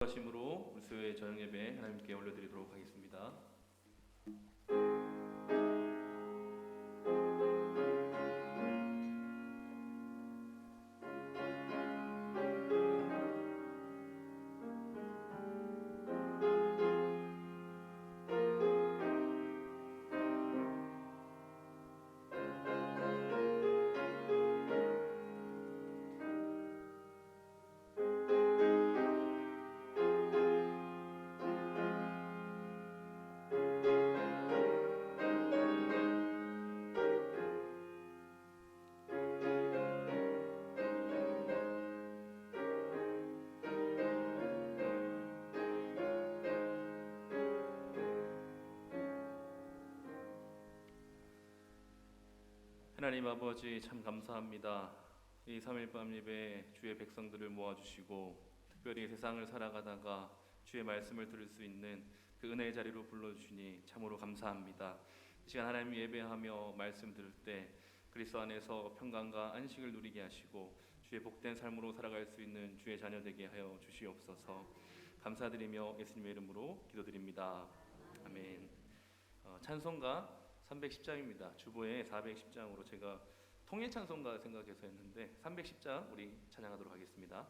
하심으로 우리 수요일 저녁 예배 하나님께 올려드리도록 하겠습니다. 하나님 아버지 참 감사합니다. 이 3일 밤 예배 주의 백성들을 모아주시고 특별히 세상을 살아가다가 주의 말씀을 들을 수 있는 그 은혜의 자리로 불러주시니 참으로 감사합니다. 이 시간 하나님 예배하며 말씀 들을 때 그리스도 안에서 평강과 안식을 누리게 하시고 주의 복된 삶으로 살아갈 수 있는 주의 자녀 되게 하여 주시옵소서. 감사드리며 예수님의 이름으로 기도드립니다. 아멘. 찬송가 310장입니다. 주보에 410장으로 제가 통일 찬송가 생각해서 했는데 310장 우리 찬양하도록 하겠습니다.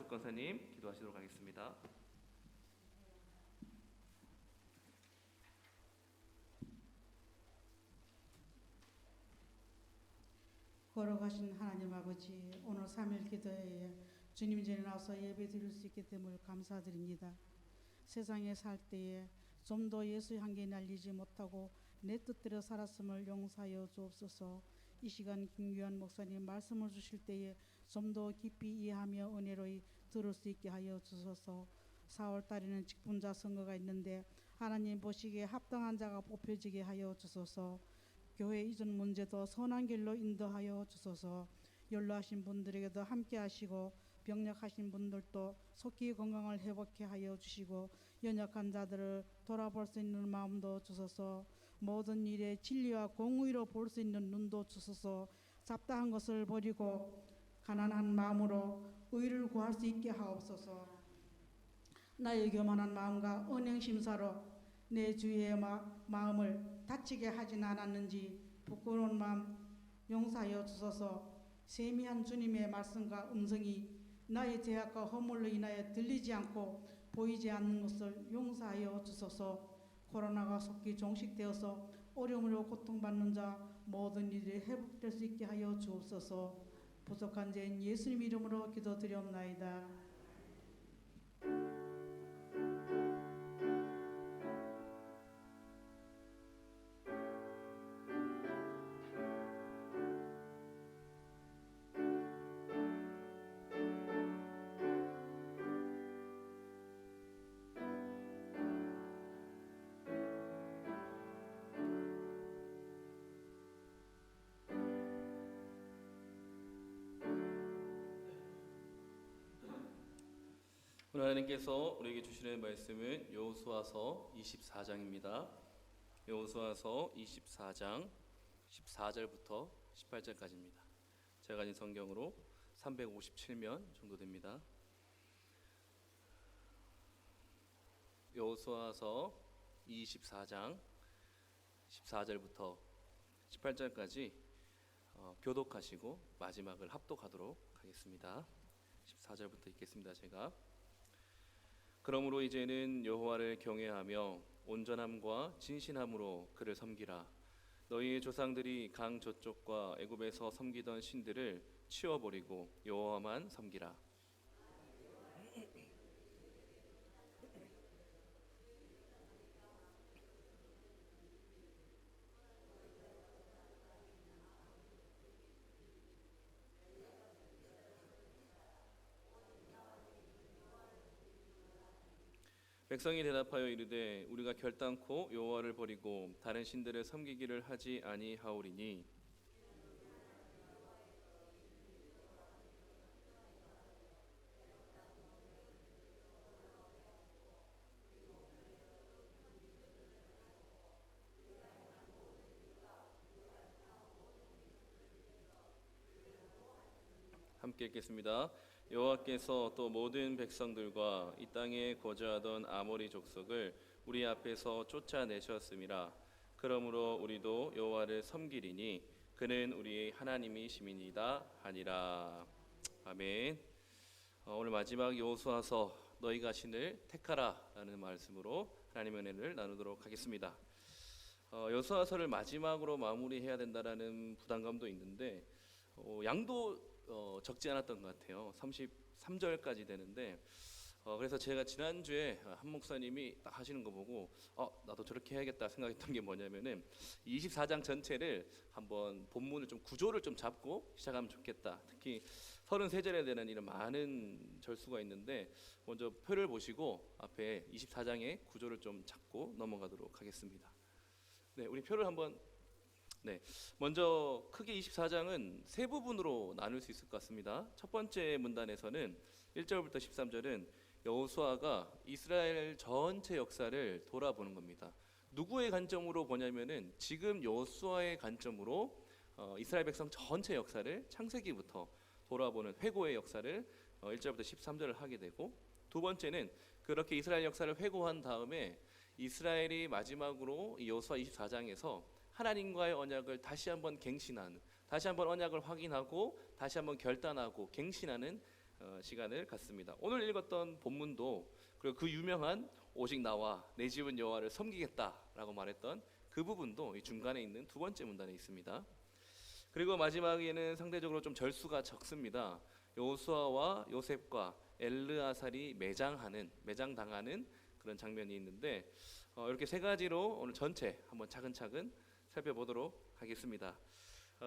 권사님 기도하시도록 하겠습니다. 걸어가신 하나님 아버지, 오늘 3일 기도회에 주님 전에 나와서 예배 드릴 수 있게 됨을 감사드립니다. 세상에 살 때에 좀 더 예수 향기 날리지 못하고 내 뜻대로 살았음을 용서하여 주옵소서. 이 시간 김규환 목사님 말씀을 주실 때에 좀 더 깊이 이해하며 은혜로이 들을 수 있게 하여 주소서. 4월 달에는 직분자 선거가 있는데 하나님 보시기에 합당한 자가 뽑혀지게 하여 주소서. 교회 이전 문제도 선한 길로 인도하여 주소서. 연로하신 분들에게도 함께 하시고 병력하신 분들도 속히 건강을 회복해 하여 주시고 연약한 자들을 돌아볼 수 있는 마음도 주소서. 모든 일에 진리와 공의로 볼 수 있는 눈도 주소서. 잡다한 것을 버리고 가난한 마음으로 의를 구할 수 있게 하옵소서. 나의 교만한 마음과 언행 심사로 내 주의 마음을 다치게 하진 않았는지 부끄러운 마음 용서하여 주소서. 세미한 주님의 말씀과 음성이 나의 죄악과 허물로 인하여 들리지 않고 보이지 않는 것을 용서하여 주소서. 코로나가 속히 종식되어서 어려움으로 고통받는 자 모든 일이 회복될 수 있게 하여 주옵소서. 부족한 죄인 예수님 이름으로 기도드리옵나이다. 오늘 하나님께서 우리에게 주시는 말씀은 여호수아서 24장입니다. 여호수아서 24장 14절부터 18절까지입니다. 제가 가진 성경으로 357면 정도 됩니다. 여호수아서 24장 14절부터 18절까지 교독하시고 마지막을 합독하도록 하겠습니다. 14절부터 읽겠습니다. 제가 그러므로 이제는 여호와를 경외하며 온전함과 진실함으로 그를 섬기라. 너희의 조상들이 강 저쪽과 애굽에서 섬기던 신들을 치워버리고 여호와만 섬기라. 백성이 대답하여 이르되 우리가 결단코 여호와를 버리고 다른 신들을 섬기기를 하지 아니하오리니 함께 읽겠습니다. 여호와께서 또 모든 백성들과 이 땅에 거주하던 아모리 족속을 우리 앞에서 쫓아내셨음이라. 그러므로 우리도 여호와를 섬기리니 그는 우리의 하나님이시미니이다 하니라. 아멘. 오늘 마지막 여호수아서 너희가 신을 택하라라는 말씀으로 하나님의 은혜를 나누도록 하겠습니다. 여호수아서를 마지막으로 마무리해야 된다라는 부담감도 있는데 양도 적지 않았던 것 같아요. 33절까지 되는데 그래서 제가 지난주에 한 목사님이 딱 하시는 거 보고 나도 저렇게 해야겠다 생각했던 게 뭐냐면은 24장 전체를 한번 본문을 좀 구조를 좀 잡고 시작하면 좋겠다. 특히 33절에 대한 이런 많은 절수가 있는데 먼저 표를 보시고 앞에 24장의 구조를 좀 잡고 넘어가도록 하겠습니다. 네, 우리 표를 한번 먼저 크게 24장은 세 부분으로 나눌 수 있을 것 같습니다. 첫 번째 문단에서는 1절부터 13절은 여호수아가 이스라엘 전체 역사를 돌아보는 겁니다. 누구의 관점으로 보냐면은 지금 여호수아의 관점으로 이스라엘 백성 전체 역사를 창세기부터 돌아보는 회고의 역사를 1절부터 13절을 하게 되고, 두 번째는 그렇게 이스라엘 역사를 회고한 다음에 이스라엘이 마지막으로 여호수아 24장에서 하나님과의 언약을 다시 한번 갱신하는, 다시 한번 언약을 확인하고 다시 한번 결단하고 갱신하는 시간을 갖습니다. 오늘 읽었던 본문도 그리고 그 유명한 오직 나와 내 집은 여호와를 섬기겠다라고 말했던 그 부분도 이 중간에 있는 두 번째 문단에 있습니다. 그리고 마지막에는 상대적으로 좀 절수가 적습니다. 여호수아와 요셉과 엘르아살이 매장당하는 그런 장면이 있는데 이렇게 세 가지로 오늘 전체 한번 차근차근 살펴보도록 하겠습니다.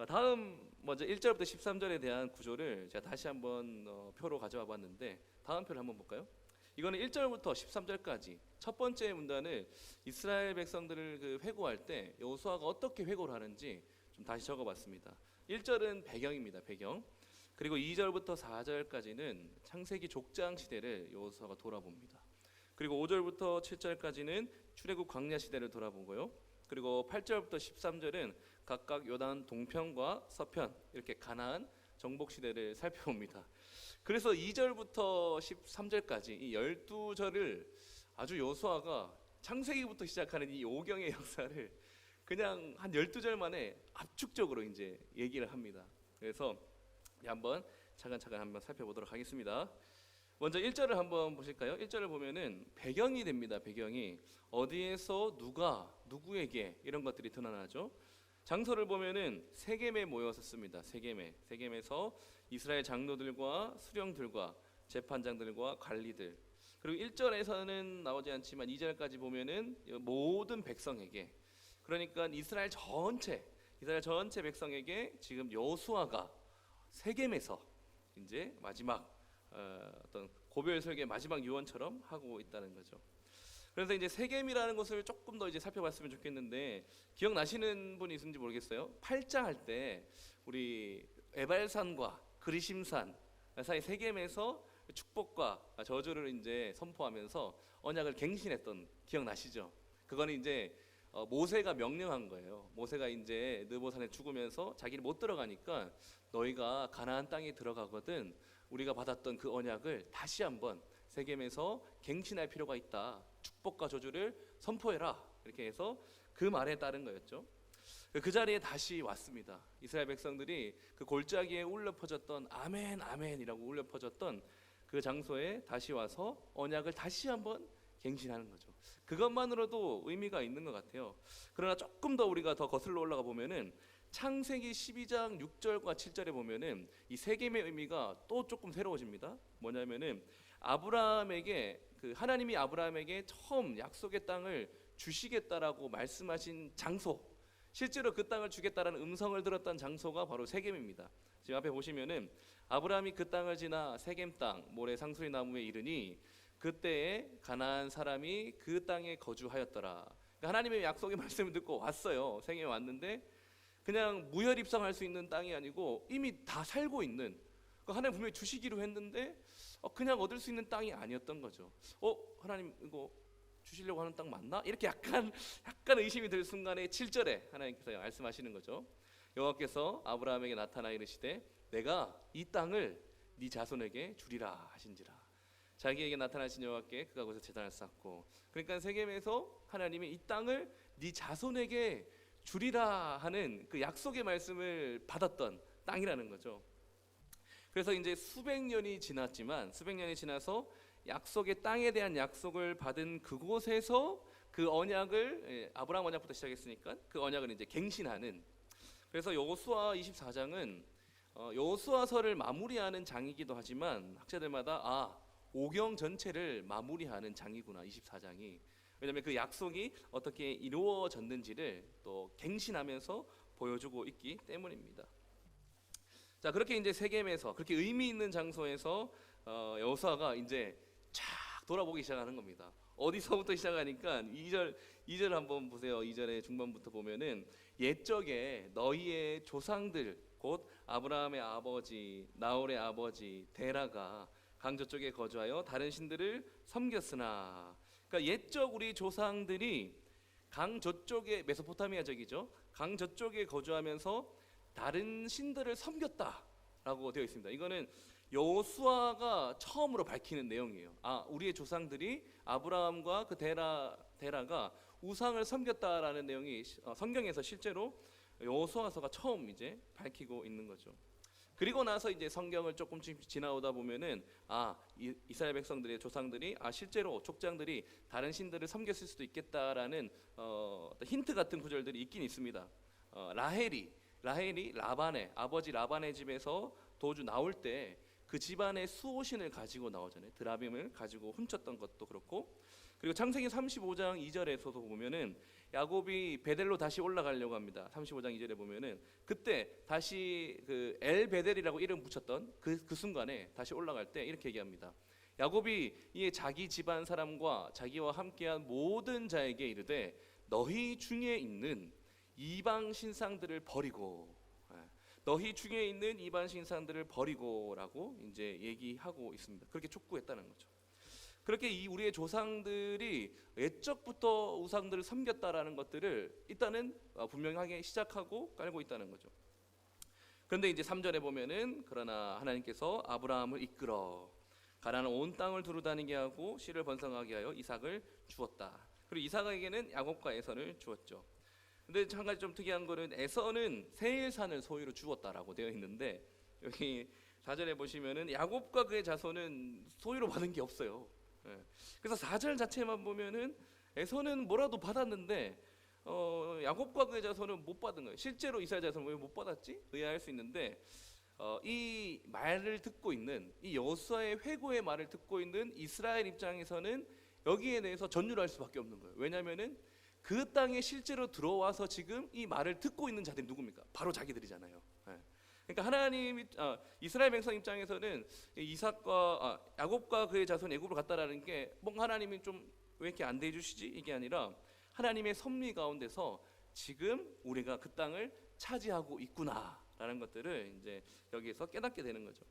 다음 먼저 1절부터 13절에 대한 구조를 제가 다시 한번 표로 가져와 봤는데 다음 표를 한번 볼까요? 이거는 1절부터 13절까지 첫 번째 문단을 이스라엘 백성들을 회고할 때 여호수아가 어떻게 회고를 하는지 좀 다시 적어봤습니다. 1절은 배경입니다. 배경. 그리고 2절부터 4절까지는 창세기 족장 시대를 여호수아가 돌아봅니다. 그리고 5절부터 7절까지는 출애굽 광야 시대를 돌아보고요. 그리고 8절부터 13절은 각각 요단 동편과 서편 이렇게 가나안 정복 시대를 살펴봅니다. 그래서 2절부터 13절까지 이 12절을 아주 여호수아가 창세기부터 시작하는 이 오경의 역사를 그냥 한 12절 만에 압축적으로 이제 얘기를 합니다. 그래서 한번 차근차근 한번 살펴보도록 하겠습니다. 먼저 1절을 한번 보실까요? 1절을 보면은 배경이 됩니다. 배경이 어디에서 누가 누구에게 이런 것들이 드러나죠. 장소를 보면은 세겜에 모였었습니다. 세겜에서 이스라엘 장로들과 수령들과 재판장들과 관리들, 그리고 1절에서는 나오지 않지만 2절까지 보면은 모든 백성에게, 그러니까 이스라엘 전체 백성에게 지금 여호수아가 세겜에서 이제 마지막 어떤 고별 설계 마지막 유언처럼 하고 있다는 거죠. 그래서 이제 세겜이라는 것을 조금 더 이제 살펴봤으면 좋겠는데 기억나시는 분이 있는지 모르겠어요. 8장 할 때 우리 에발산과 그리심산 사이 세겜에서 축복과 저주를 이제 선포하면서 언약을 갱신했던 기억나시죠? 그거는 이제 모세가 명령한 거예요. 모세가 이제 느보산에 죽으면서 자기를 못 들어가니까 너희가 가나안 땅에 들어가거든 우리가 받았던 그 언약을 다시 한번 세겜에서 갱신할 필요가 있다. 축복과 저주를 선포해라. 이렇게 해서 그 말에 따른 거였죠. 그 자리에 다시 왔습니다. 이스라엘 백성들이 그 골짜기에 울려 퍼졌던 아멘 아멘이라고 울려 퍼졌던 그 장소에 다시 와서 언약을 다시 한번 갱신하는 거죠. 그것만으로도 의미가 있는 것 같아요. 그러나 조금 더 우리가 더 거슬러 올라가 보면은 창세기 12장 6절과 7절에 보면은 이 세겜의 의미가 또 조금 새로워집니다. 뭐냐면은 아브라함에게 하나님이 아브라함에게 처음 약속의 땅을 주시겠다라고 말씀하신 장소, 실제로 그 땅을 주겠다라는 음성을 들었던 장소가 바로 세겜입니다. 지금 앞에 보시면은 아브라함이 그 땅을 지나 세겜 땅 모래 상수리 나무에 이르니 그때에 가나안 사람이 그 땅에 거주하였더라. 그러니까 하나님의 약속의 말씀을 듣고 왔어요. 세겜에 왔는데 그냥 무혈 입성할 수 있는 땅이 아니고 이미 다 살고 있는, 하나님 분명히 주시기로 했는데 그냥 얻을 수 있는 땅이 아니었던 거죠. 하나님 이거 주시려고 하는 땅 맞나? 이렇게 약간 의심이 들 순간에 7절에 하나님께서 말씀하시는 거죠. 여호와께서 아브라함에게 나타나 이르시되 내가 이 땅을 네 자손에게 주리라 하신지라. 자기에게 나타나신 여호와께 그가 거기서 제단을 쌓고, 그러니까 세겜에서 하나님이 이 땅을 네 자손에게 주리라 하는 그 약속의 말씀을 받았던 땅이라는 거죠. 그래서 이제 수백 년이 지나서 약속의 땅에 대한 약속을 받은 그곳에서 그 언약을 아브라함 언약부터 시작했으니까 그 언약을 이제 갱신하는, 그래서 여호수아 24장은 여호수아서를 마무리하는 장이기도 하지만 학자들마다 오경 전체를 마무리하는 장이구나 24장이. 왜냐하면 그 약속이 어떻게 이루어졌는지를 또 갱신하면서 보여주고 있기 때문입니다. 자, 그렇게 이제 세겜에서 그렇게 의미 있는 장소에서 여호수아가 이제 쫙 돌아보기 시작하는 겁니다. 어디서부터 시작하니까 2절 한번 보세요. 2절의 중반부터 보면은 옛적에 너희의 조상들 곧 아브라함의 아버지 나홀의 아버지 데라가 강 저쪽에 거주하여 다른 신들을 섬겼으나, 그러니까 옛적 우리 조상들이 강 저쪽에 메소포타미아 적이죠. 강 저쪽에 거주하면서 다른 신들을 섬겼다라고 되어 있습니다. 이거는 여호수아가 처음으로 밝히는 내용이에요. 우리의 조상들이 아브라함과 그 데라가 우상을 섬겼다라는 내용이 성경에서 실제로 여호수아서가 처음 이제 밝히고 있는 거죠. 그리고 나서 이제 성경을 조금씩 지나오다 보면은 이스라엘 백성들의 조상들이 실제로 족장들이 다른 신들을 섬겼을 수도 있겠다라는 어떤 힌트 같은 구절들이 있긴 있습니다. 라헬이 라헬이 라반의 아버지 라반의 집에서 도주 나올 때 그 집안의 수호신을 가지고 나오잖아요. 드라빔을 가지고 훔쳤던 것도 그렇고, 그리고 창세기 35장 2절에서도 보면은 야곱이 베델로 다시 올라가려고 합니다. 35장 2절에 보면은 그때 다시 그 엘베델이라고 이름 붙였던 그 순간에 다시 올라갈 때 이렇게 얘기합니다. 야곱이 이에 자기 집안 사람과 자기와 함께한 모든 자에게 이르되 너희 중에 있는 이방 신상들을 버리고, 너희 중에 있는 이방 신상들을 버리고라고 이제 얘기하고 있습니다. 그렇게 촉구했다는 거죠. 그렇게 이 우리의 조상들이 옛적부터 우상들을 섬겼다라는 것들을 일단은 분명하게 시작하고 깔고 있다는 거죠. 그런데 이제 3절에 보면은 그러나 하나님께서 아브라함을 이끌어 가나안 온 땅을 두루다니게 하고 씨를 번성하게 하여 이삭을 주었다. 그리고 이삭에게는 야곱과 에서를 주었죠. 근데 한 가지 좀 특이한 거는 에서는 세일산을 소유로 주었다라고 되어 있는데, 여기 4절에 보시면은 야곱과 그의 자손은 소유로 받은 게 없어요. 그래서 4절 자체만 보면은 에서는 뭐라도 받았는데 야곱과 그의 자손은 못 받은 거예요. 실제로 이스라엘 자손은 왜 못 받았지? 의아할 수 있는데 이 말을 듣고 있는, 이 여호수아의 회고의 말을 듣고 있는 이스라엘 입장에서는 여기에 대해서 전율할 수밖에 없는 거예요. 왜냐하면은 그 땅에 실제로 들어와서 지금 이 말을 듣고 있는 자들이 누굽니까? 바로 자기들이잖아요. 그러니까 하나님이 이스라엘 백성 입장에서는 야곱과 그의 자손 애굽으로 갔다라는 게 뭔가 하나님이 좀 왜 이렇게 안 대해주시지? 이게 아니라 하나님의 섭리 가운데서 지금 우리가 그 땅을 차지하고 있구나라는 것들을 이제 여기에서 깨닫게 되는 거죠.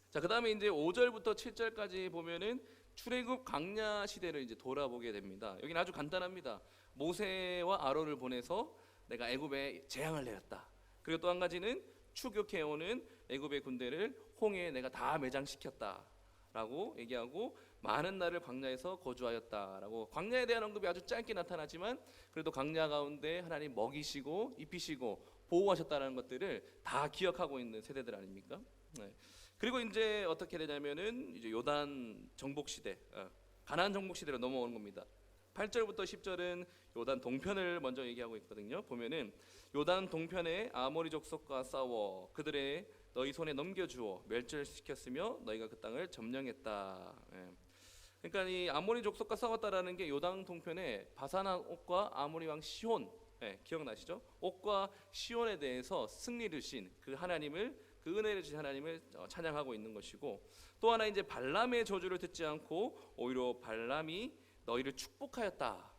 자, 그다음에 이제 5절부터 7절까지 보면은 출애굽 광야 시대를 이제 돌아보게 됩니다. 여기는 아주 간단합니다. 모세와 아론을 보내서 내가 애굽에 재앙을 내렸다. 그리고 또 한 가지는 추격해오는 애굽의 군대를 홍해에 내가 다 매장시켰다라고 얘기하고 많은 날을 광야에서 거주하였다라고, 광야에 대한 언급이 아주 짧게 나타나지만 그래도 광야 가운데 하나님 먹이시고 입히시고 보호하셨다는 것들을 다 기억하고 있는 세대들 아닙니까? 그리고 이제 어떻게 되냐면은 이제 요단 정복 시대, 가나안 정복 시대로 넘어오는 겁니다. 8절부터 10절은 요단 동편을 먼저 얘기하고 있거든요. 보면은 요단 동편에 아모리 족속과 싸워 그들의 너희 손에 넘겨주어 멸절시켰으며 너희가 그 땅을 점령했다. 그러니까 이 아모리 족속과 싸웠다라는 게 요단 동편에 바산한 옥과 아모리 왕 시혼, 기억나시죠? 옥과 시혼에 대해서 승리를 신 그 하나님을, 그 은혜를 주신 하나님을 찬양하고 있는 것이고, 또 하나 이제 발람의 저주를 듣지 않고 오히려 발람이 너희를 축복하였다.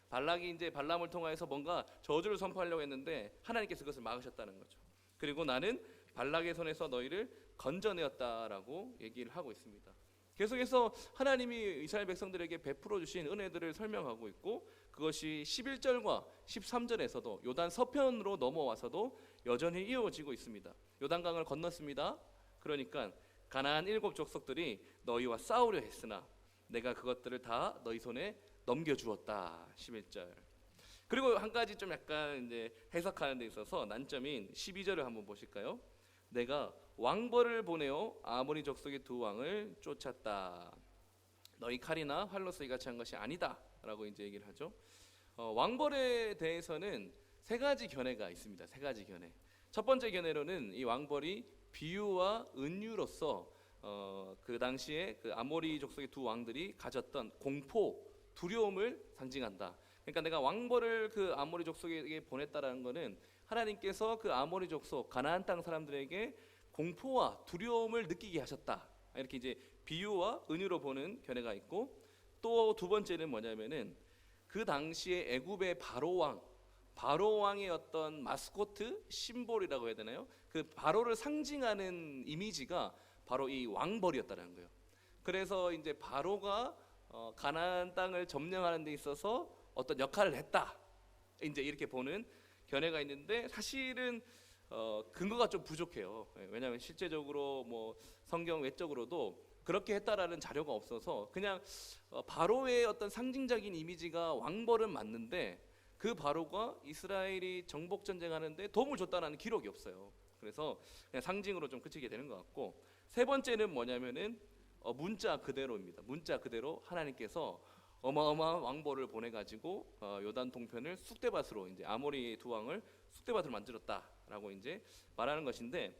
발락이 이제 발람을 통하여서 뭔가 저주를 선포하려고 했는데 하나님께서 그것을 막으셨다는 거죠. 그리고 나는 발락의 손에서 너희를 건져내었다라고 얘기를 하고 있습니다. 계속해서 하나님이 이스라엘 백성들에게 베풀어 주신 은혜들을 설명하고 있고, 그것이 11절과 13절에서도 요단 서편으로 넘어와서도 여전히 이어지고 있습니다. 요단강을 건넜습니다. 그러니까 가나안 7 족속들이 너희와 싸우려 했으나 내가 그것들을 다 너희 손에 넘겨주었다. 11절. 그리고 한 가지 좀 약간 이제 해석하는 데 있어서 난점인 12절을 한번 보실까요? 내가 왕벌을 보내어 아모리 족속의 2 왕을 쫓았다. 너희 칼이나 활로 쓰기같이 한 것이 아니다라고 이제 얘기를 하죠. 왕벌에 대해서는 3가지 견해가 있습니다. 3가지 견해. 첫 번째 견해로는 이 왕벌이 비유와 은유로서 그 당시에 그 아모리 족속의 2 왕들이 가졌던 공포, 두려움을 상징한다. 그러니까 내가 왕벌을 그 아모리 족속에게 보냈다라는 것은 하나님께서 그 아모리 족속 가나안 땅 사람들에게 공포와 두려움을 느끼게 하셨다. 이렇게 이제 비유와 은유로 보는 견해가 있고, 또 2번째는 뭐냐면은 그 당시에 애굽의 바로 왕의 어떤 마스코트 심볼이라고 해야 되나요? 그 바로를 상징하는 이미지가 바로 이 왕벌이었다는 거예요. 그래서 이제 바로가 가나안 땅을 점령하는 데 있어서 어떤 역할을 했다. 이제 이렇게 보는 견해가 있는데 사실은 근거가 좀 부족해요. 왜냐하면 실제적으로 뭐 성경 외적으로도 그렇게 했다라는 자료가 없어서 그냥 바로의 어떤 상징적인 이미지가 왕벌은 맞는데 그 바로가 이스라엘이 정복 전쟁하는데 도움을 줬다는 기록이 없어요. 그래서 그냥 상징으로 좀 그치게 되는 것 같고, 3번째는 뭐냐면은 문자 그대로입니다. 문자 그대로 하나님께서 어마어마한 왕벌을 보내가지고 요단 동편을 쑥대밭으로, 이제 아모리 2 왕을 쑥대밭으로 만들었다라고 된다라고 이제 말하는 것인데,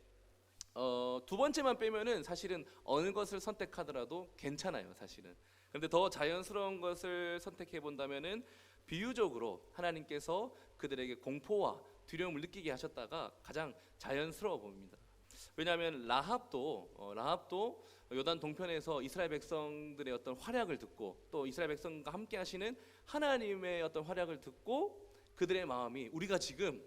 두 번째만 빼면은 사실은 어느 것을 선택하더라도 괜찮아요, 사실은. 그런데 더 자연스러운 것을 선택해 본다면은 비유적으로 하나님께서 그들에게 공포와 두려움을 느끼게 하셨다가 가장 자연스러워 보입니다. 왜냐하면 라합도 요단 동편에서 이스라엘 백성들의 어떤 활약을 듣고 또 이스라엘 백성과 함께 하시는 하나님의 어떤 활약을 듣고 그들의 마음이 우리가 지금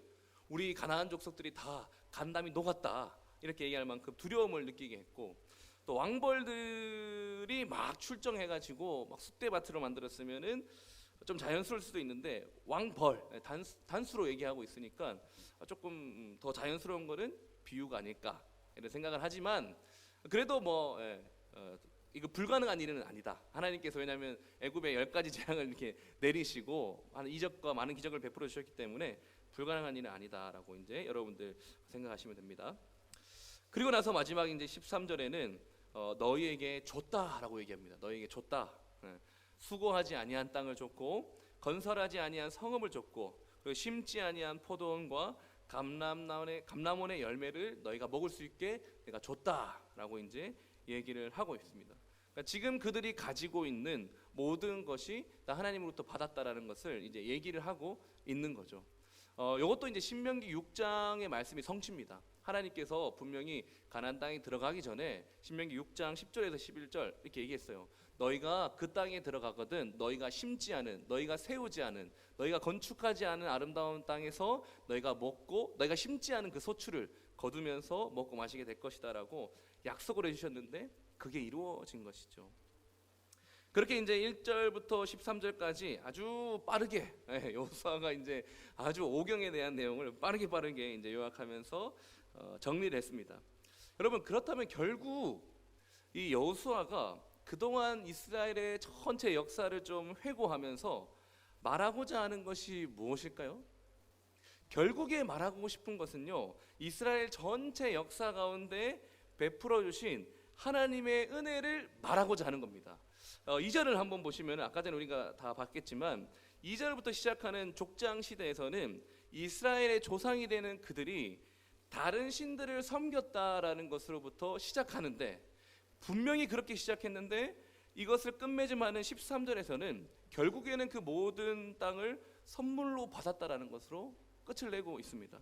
우리 가나안 족속들이 다 간담이 녹았다 이렇게 얘기할 만큼 두려움을 느끼게 했고, 또 왕벌들이 막 출정해가지고 막 숫대밭으로 만들었으면은 좀 자연스러울 수도 있는데 왕벌 단수로 얘기하고 있으니까 조금 더 자연스러운 거는 비유가 아닐까 이런 생각을 하지만, 그래도 이거 불가능한 일은 아니다. 하나님께서 왜냐하면 애굽에 10가지 재앙을 이렇게 내리시고 이적과 많은 기적을 베풀어 주셨기 때문에 불가능한 일은 아니다라고 이제 여러분들 생각하시면 됩니다. 그리고 나서 마지막 이제 13절에는 너희에게 줬다라고 얘기합니다. 너희에게 줬다. 수고하지 아니한 땅을 줬고 건설하지 아니한 성읍을 줬고 그리고 심지 아니한 포도원과 감람원의 열매를 너희가 먹을 수 있게 내가 줬다라고 이제 얘기를 하고 있습니다. 그러니까 지금 그들이 가지고 있는 모든 것이 다 하나님으로부터 받았다라는 것을 이제 얘기를 하고 있는 거죠. 이것도 이제 신명기 6장의 말씀이 성취입니다. 하나님께서 분명히 가나안 땅에 들어가기 전에 신명기 6장 10절에서 11절 이렇게 얘기했어요. 너희가 그 땅에 들어가거든 너희가 심지 않은, 너희가 세우지 않은, 너희가 건축하지 않은 아름다운 땅에서 너희가 먹고 너희가 심지 않은 그 소출을 거두면서 먹고 마시게 될 것이다라고 약속을 해주셨는데 그게 이루어진 것이죠. 그렇게 이제 1절부터 13절까지 아주 빠르게 여호수아가 이제 아주 오경에 대한 내용을 빠르게 이제 요약하면서 정리를 했습니다. 여러분, 그렇다면 결국 이 여호수아가 그동안 이스라엘의 전체 역사를 좀 회고하면서 말하고자 하는 것이 무엇일까요? 결국에 말하고 싶은 것은요, 이스라엘 전체 역사 가운데 베풀어 주신 하나님의 은혜를 말하고자 하는 겁니다. 2절을 한번 보시면 아까 전에 우리가 다 봤겠지만 2절부터 시작하는 족장 시대에서는 이스라엘의 조상이 되는 그들이 다른 신들을 섬겼다라는 것으로부터 시작하는데, 분명히 그렇게 시작했는데 이것을 끝맺음하는 13절에서는 결국에는 그 모든 땅을 선물로 받았다라는 것으로 끝을 내고 있습니다.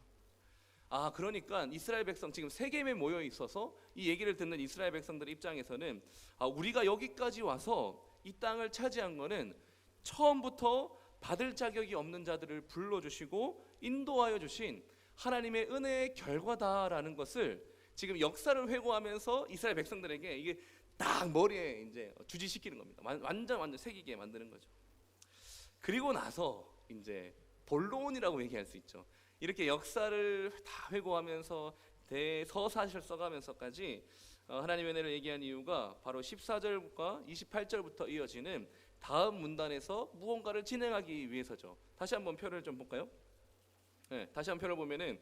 그러니까 이스라엘 백성 지금 세겜에 모여 있어서 이 얘기를 듣는 이스라엘 백성들 입장에서는 우리가 여기까지 와서 이 땅을 차지한 거는 처음부터 받을 자격이 없는 자들을 불러주시고 인도하여 주신 하나님의 은혜의 결과다라는 것을 지금 역사를 회고하면서 이스라엘 백성들에게 이게 딱 머리에 이제 주지시키는 겁니다. 완전 새기게 만드는 거죠. 그리고 나서 이제 본론이라고 얘기할 수 있죠. 이렇게 역사를 다 회고하면서 대서사실 써가면서까지 하나님의 은혜를 얘기한 이유가 바로 14절과 28절부터 이어지는 다음 문단에서 무언가를 진행하기 위해서죠. 다시 한번 표를 좀 볼까요? 다시 한번 표를 보면은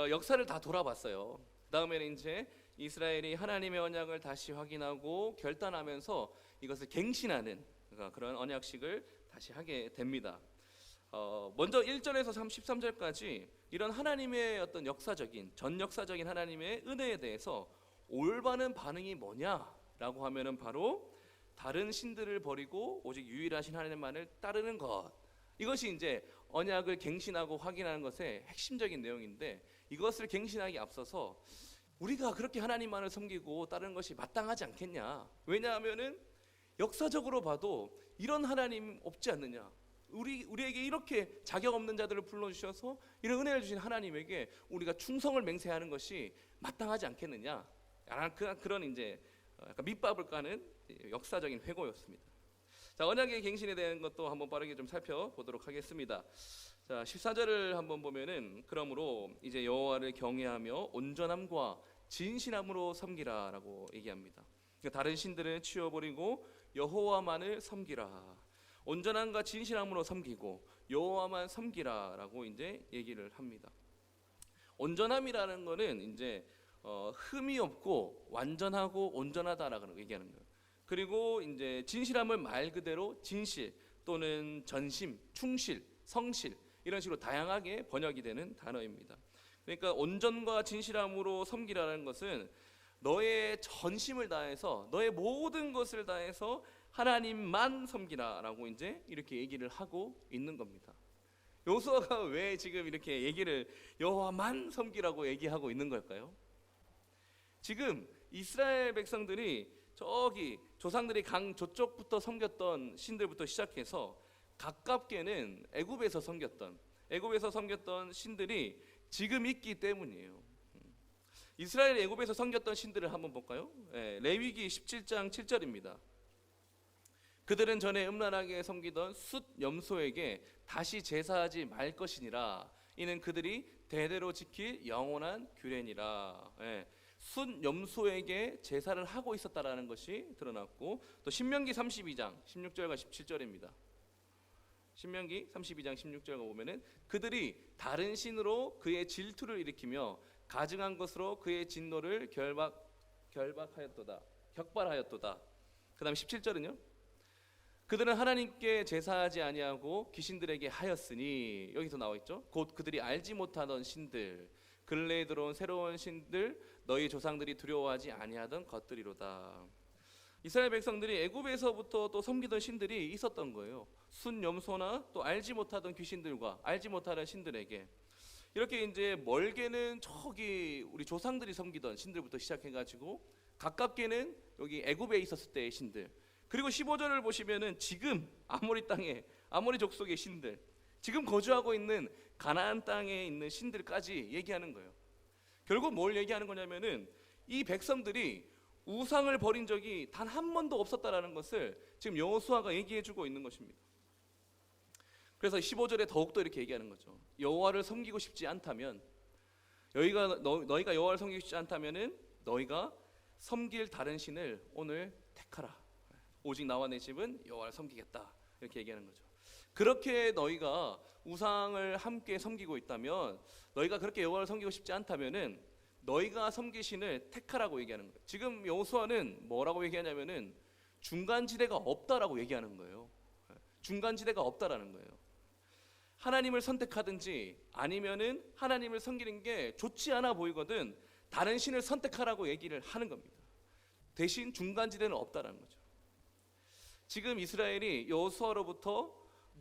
역사를 다 돌아봤어요. 다음에는 이제 이스라엘이 하나님의 언약을 다시 확인하고 결단하면서 이것을 갱신하는 그런 언약식을 다시 하게 됩니다. 먼저 1절에서 13절까지 이런 하나님의 어떤 전역사적인 하나님의 은혜에 대해서 올바른 반응이 뭐냐라고 하면은 바로 다른 신들을 버리고 오직 유일하신 하나님만을 따르는 것. 이것이 이제 언약을 갱신하고 확인하는 것의 핵심적인 내용인데, 이것을 갱신하기 앞서서 우리가 그렇게 하나님만을 섬기고 따르는 것이 마땅하지 않겠냐. 왜냐하면은 역사적으로 봐도 이런 하나님 없지 않느냐. 우리에게 이렇게 자격 없는 자들을 불러주셔서 이런 은혜를 주신 하나님에게 우리가 충성을 맹세하는 것이 마땅하지 않겠느냐. 그런 이제 약간 밑밥을 까는 역사적인 회고였습니다. 자, 언약의 갱신에 대한 것도 한번 빠르게 좀 살펴보도록 하겠습니다. 자, 14절을 한번 보면은 그러므로 이제 여호와를 경외하며 온전함과 진실함으로 섬기라라고 얘기합니다. 그러니까 다른 신들은 치워버리고 여호와만을 섬기라. 온전함과 진실함으로 섬기고 여호와만 섬기라라고 이제 얘기를 합니다. 온전함이라는 거는 이제 흠이 없고 완전하고 온전하다라고 얘기하는 거예요. 그리고 이제 진실함을 말 그대로 진실 또는 전심, 충실, 성실 이런 식으로 다양하게 번역이 되는 단어입니다. 그러니까 온전과 진실함으로 섬기라는 것은 너의 전심을 다해서 너의 모든 것을 다해서 하나님만 섬기라라고 이제 이렇게 얘기를 하고 있는 겁니다. 여호수아가 왜 지금 이렇게 얘기를 여호와만 섬기라고 얘기하고 있는 걸까요? 지금 이스라엘 백성들이 저기 조상들이 강 저쪽부터 섬겼던 신들부터 시작해서 가깝게는 애굽에서 섬겼던 신들이 지금 있기 때문이에요. 이스라엘 애굽에서 섬겼던 신들을 한번 볼까요? 레위기 17장 7절입니다. 그들은 전에 음란하게 섬기던 숫 염소에게 다시 제사하지 말 것이니라. 이는 그들이 대대로 지킬 영원한 규례니라. 숫 염소에게 제사를 하고 있었다라는 것이 드러났고, 또 신명기 32장 16절과 17절입니다. 신명기 32장 16절과 보면은 그들이 다른 신으로 그의 질투를 일으키며 가증한 것으로 그의 진노를 격발하였도다. 그 다음 17절은요, 그들은 하나님께 제사하지 아니하고 귀신들에게 하였으니, 여기서 나와있죠. 곧 그들이 알지 못하던 신들, 근래에 들어온 새로운 신들, 너희 조상들이 두려워하지 아니하던 것들이로다. 이스라엘 백성들이 애굽에서부터 또 섬기던 신들이 있었던 거예요. 순 염소나 또 알지 못하던 귀신들과 알지 못하는 신들에게, 이렇게 이제 멀게는 저기 우리 조상들이 섬기던 신들부터 시작해가지고 가깝게는 여기 애굽에 있었을 때의 신들, 그리고 15절을 보시면은 지금 아모리 땅에 아모리 족속의 신들, 지금 거주하고 있는 가나안 땅에 있는 신들까지 얘기하는 거예요. 결국 뭘 얘기하는 거냐면은 이 백성들이 우상을 버린 적이 단 한 번도 없었다라는 것을 지금 여호수아가 얘기해주고 있는 것입니다. 그래서 15절에 더욱더 이렇게 얘기하는 거죠. 여호와를 섬기고 싶지 않다면, 너희가 여호와를 섬기고 싶지 않다면은 너희가 섬길 다른 신을 오늘 택하라. 오직 나와 내 집은 여호와를 섬기겠다. 이렇게 얘기하는 거죠. 그렇게 너희가 우상을 함께 섬기고 있다면, 너희가 그렇게 여호와를 섬기고 싶지 않다면은 너희가 섬길 신을 택하라고 얘기하는 거예요. 지금 여호수아는 뭐라고 얘기하냐면은 중간지대가 없다라고 얘기하는 거예요. 중간지대가 없다라는 거예요. 하나님을 선택하든지 아니면은 하나님을 섬기는 게 좋지 않아 보이거든 다른 신을 선택하라고 얘기를 하는 겁니다. 대신 중간지대는 없다라는 거죠. 지금 이스라엘이 여호수아로부터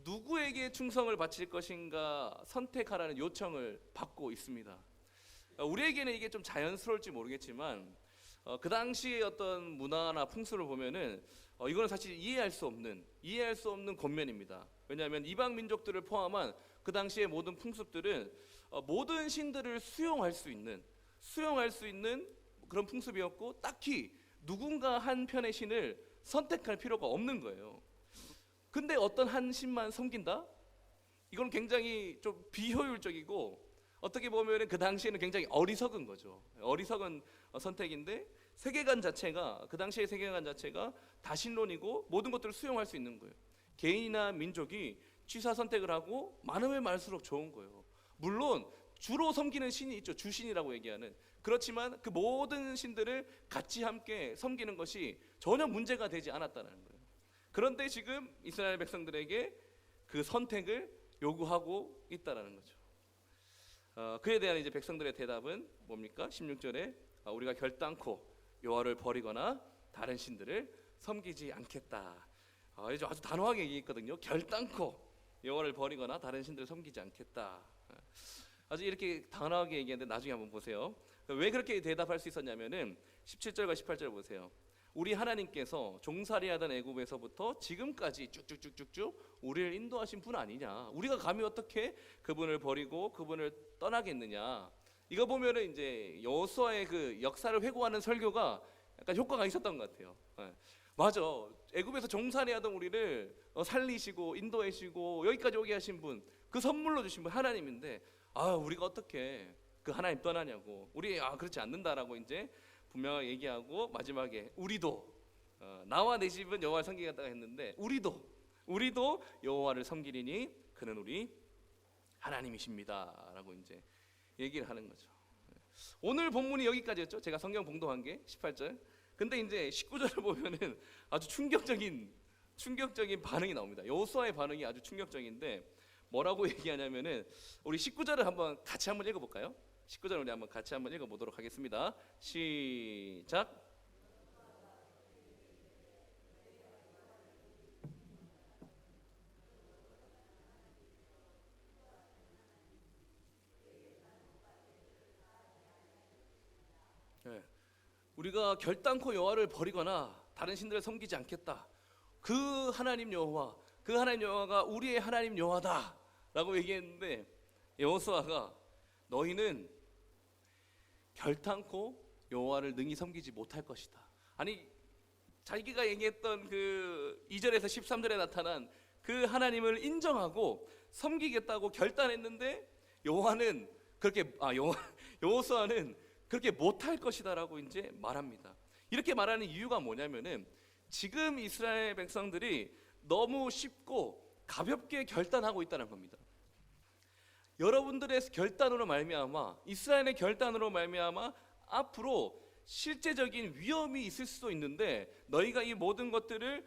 누구에게 충성을 바칠 것인가 선택하라는 요청을 받고 있습니다. 우리에게는 이게 좀 자연스러울지 모르겠지만 그 당시의 어떤 문화나 풍습을 보면은 이거는 사실 이해할 수 없는 권면입니다. 왜냐하면 이방 민족들을 포함한 그 당시의 모든 풍습들은 모든 신들을 수용할 수 있는 그런 풍습이었고, 딱히 누군가 한 편의 신을 선택할 필요가 없는 거예요. 근데 어떤 한 신만 섬긴다? 이건 굉장히 좀 비효율적이고, 어떻게 보면 그 당시에는 굉장히 어리석은 거죠. 어리석은 선택인데, 그 당시의 세계관 자체가 다신론이고 모든 것들을 수용할 수 있는 거예요. 개인이나 민족이 취사 선택을 하고 많으면 많을수록 좋은 거예요. 물론 주로 섬기는 신이 있죠. 주신이라고 얘기하는. 그렇지만 그 모든 신들을 같이 함께 섬기는 것이 전혀 문제가 되지 않았다는 거예요. 그런데 지금 이스라엘 백성들에게 그 선택을 요구하고 있다라는 거죠. 그에 대한 이제 백성들의 대답은 뭡니까? 16절에 우리가 결단코 여호와를 버리거나 다른 신들을 섬기지 않겠다. 아주 단호하게 얘기했거든요. 결단코 여호와를 버리거나 다른 신들을 섬기지 않겠다. 아주 이렇게 단호하게 얘기했는데 나중에 한번 보세요. 왜 그렇게 대답할 수 있었냐면은 17절과 18절 보세요. 우리 하나님께서 종살이하던 애굽에서부터 지금까지 쭉쭉쭉쭉쭉 우리를 인도하신 분 아니냐. 우리가 감히 어떻게 그분을 버리고 그분을 떠나겠느냐. 이거 보면은 이제 여호수아의 그 역사를 회고하는 설교가 약간 효과가 있었던 것 같아요. 맞아. 애굽에서 종살이하던 우리를 살리시고 인도하시고 여기까지 오게 하신 분, 그 선물로 주신 분 하나님인데, 우리가 어떻게 그 하나님 떠나냐고. 우리 그렇지 않는다라고 이제 분명하게 얘기하고, 마지막에 우리도 나와 내 집은 여호와를 섬기겠다 했는데, 우리도 여호와를 섬기리니 그는 우리 하나님이십니다라고 이제 얘기를 하는 거죠. 오늘 본문이 여기까지였죠. 제가 성경 봉독한 게 18절. 근데 이제 19절을 보면은 아주 충격적인 반응이 나옵니다. 여호수아의 반응이 아주 충격적인데, 뭐라고 얘기하냐면은 우리 19절을 같이 한번 읽어볼까요? 19절 우리 한번 같이 한번 읽어보도록 하겠습니다. 시작. 네. 우리가 결단코 여호와를 버리거나 다른 신들을 섬기지 않겠다. 그 하나님 여호와, 그 하나님 여호와가 우리의 하나님 여호와다라고 얘기했는데 여호수아가 너희는 결단코 여호와를 능히 섬기지 못할 것이다. 아니 자기가 얘기했던 그 2절에서 13절에 나타난 그 하나님을 인정하고 섬기겠다고 결단했는데 여호와는 그렇게 여호수아는 그렇게 못할 것이다라고 이제 말합니다. 이렇게 말하는 이유가 뭐냐면은 지금 이스라엘 백성들이 너무 쉽고 가볍게 결단하고 있다는 겁니다. 여러분들의 결단으로 말미암아, 이스라엘의 결단으로 말미암아 앞으로 실제적인 위험이 있을 수도 있는데 너희가 이 모든 것들을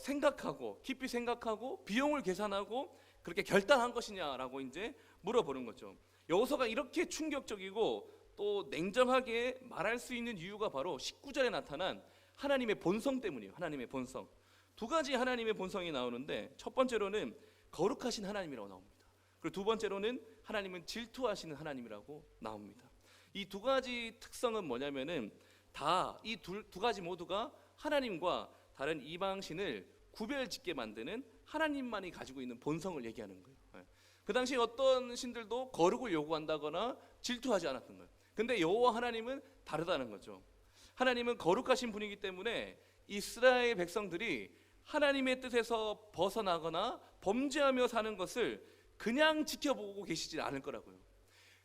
생각하고 깊이 생각하고 비용을 계산하고 그렇게 결단한 것이냐라고 이제 물어보는 거죠. 여호수아가 이렇게 충격적이고 또 냉정하게 말할 수 있는 이유가 바로 19절에 나타난 하나님의 본성 때문이에요. 하나님의 본성. 두 가지 하나님의 본성이 나오는데 첫 번째로는 거룩하신 하나님이라고 나옵니다. 그리고 두 번째로는 하나님은 질투하시는 하나님이라고 나옵니다. 이 두 가지 특성은 뭐냐면은 다 이 두 가지 모두가 하나님과 다른 이방신을 구별짓게 만드는 하나님만이 가지고 있는 본성을 얘기하는 거예요. 그 당시 어떤 신들도 거룩을 요구한다거나 질투하지 않았던 거예요. 근데 여호와 하나님은 다르다는 거죠. 하나님은 거룩하신 분이기 때문에 이스라엘 백성들이 하나님의 뜻에서 벗어나거나 범죄하며 사는 것을 그냥 지켜보고 계시지 않을 거라고요.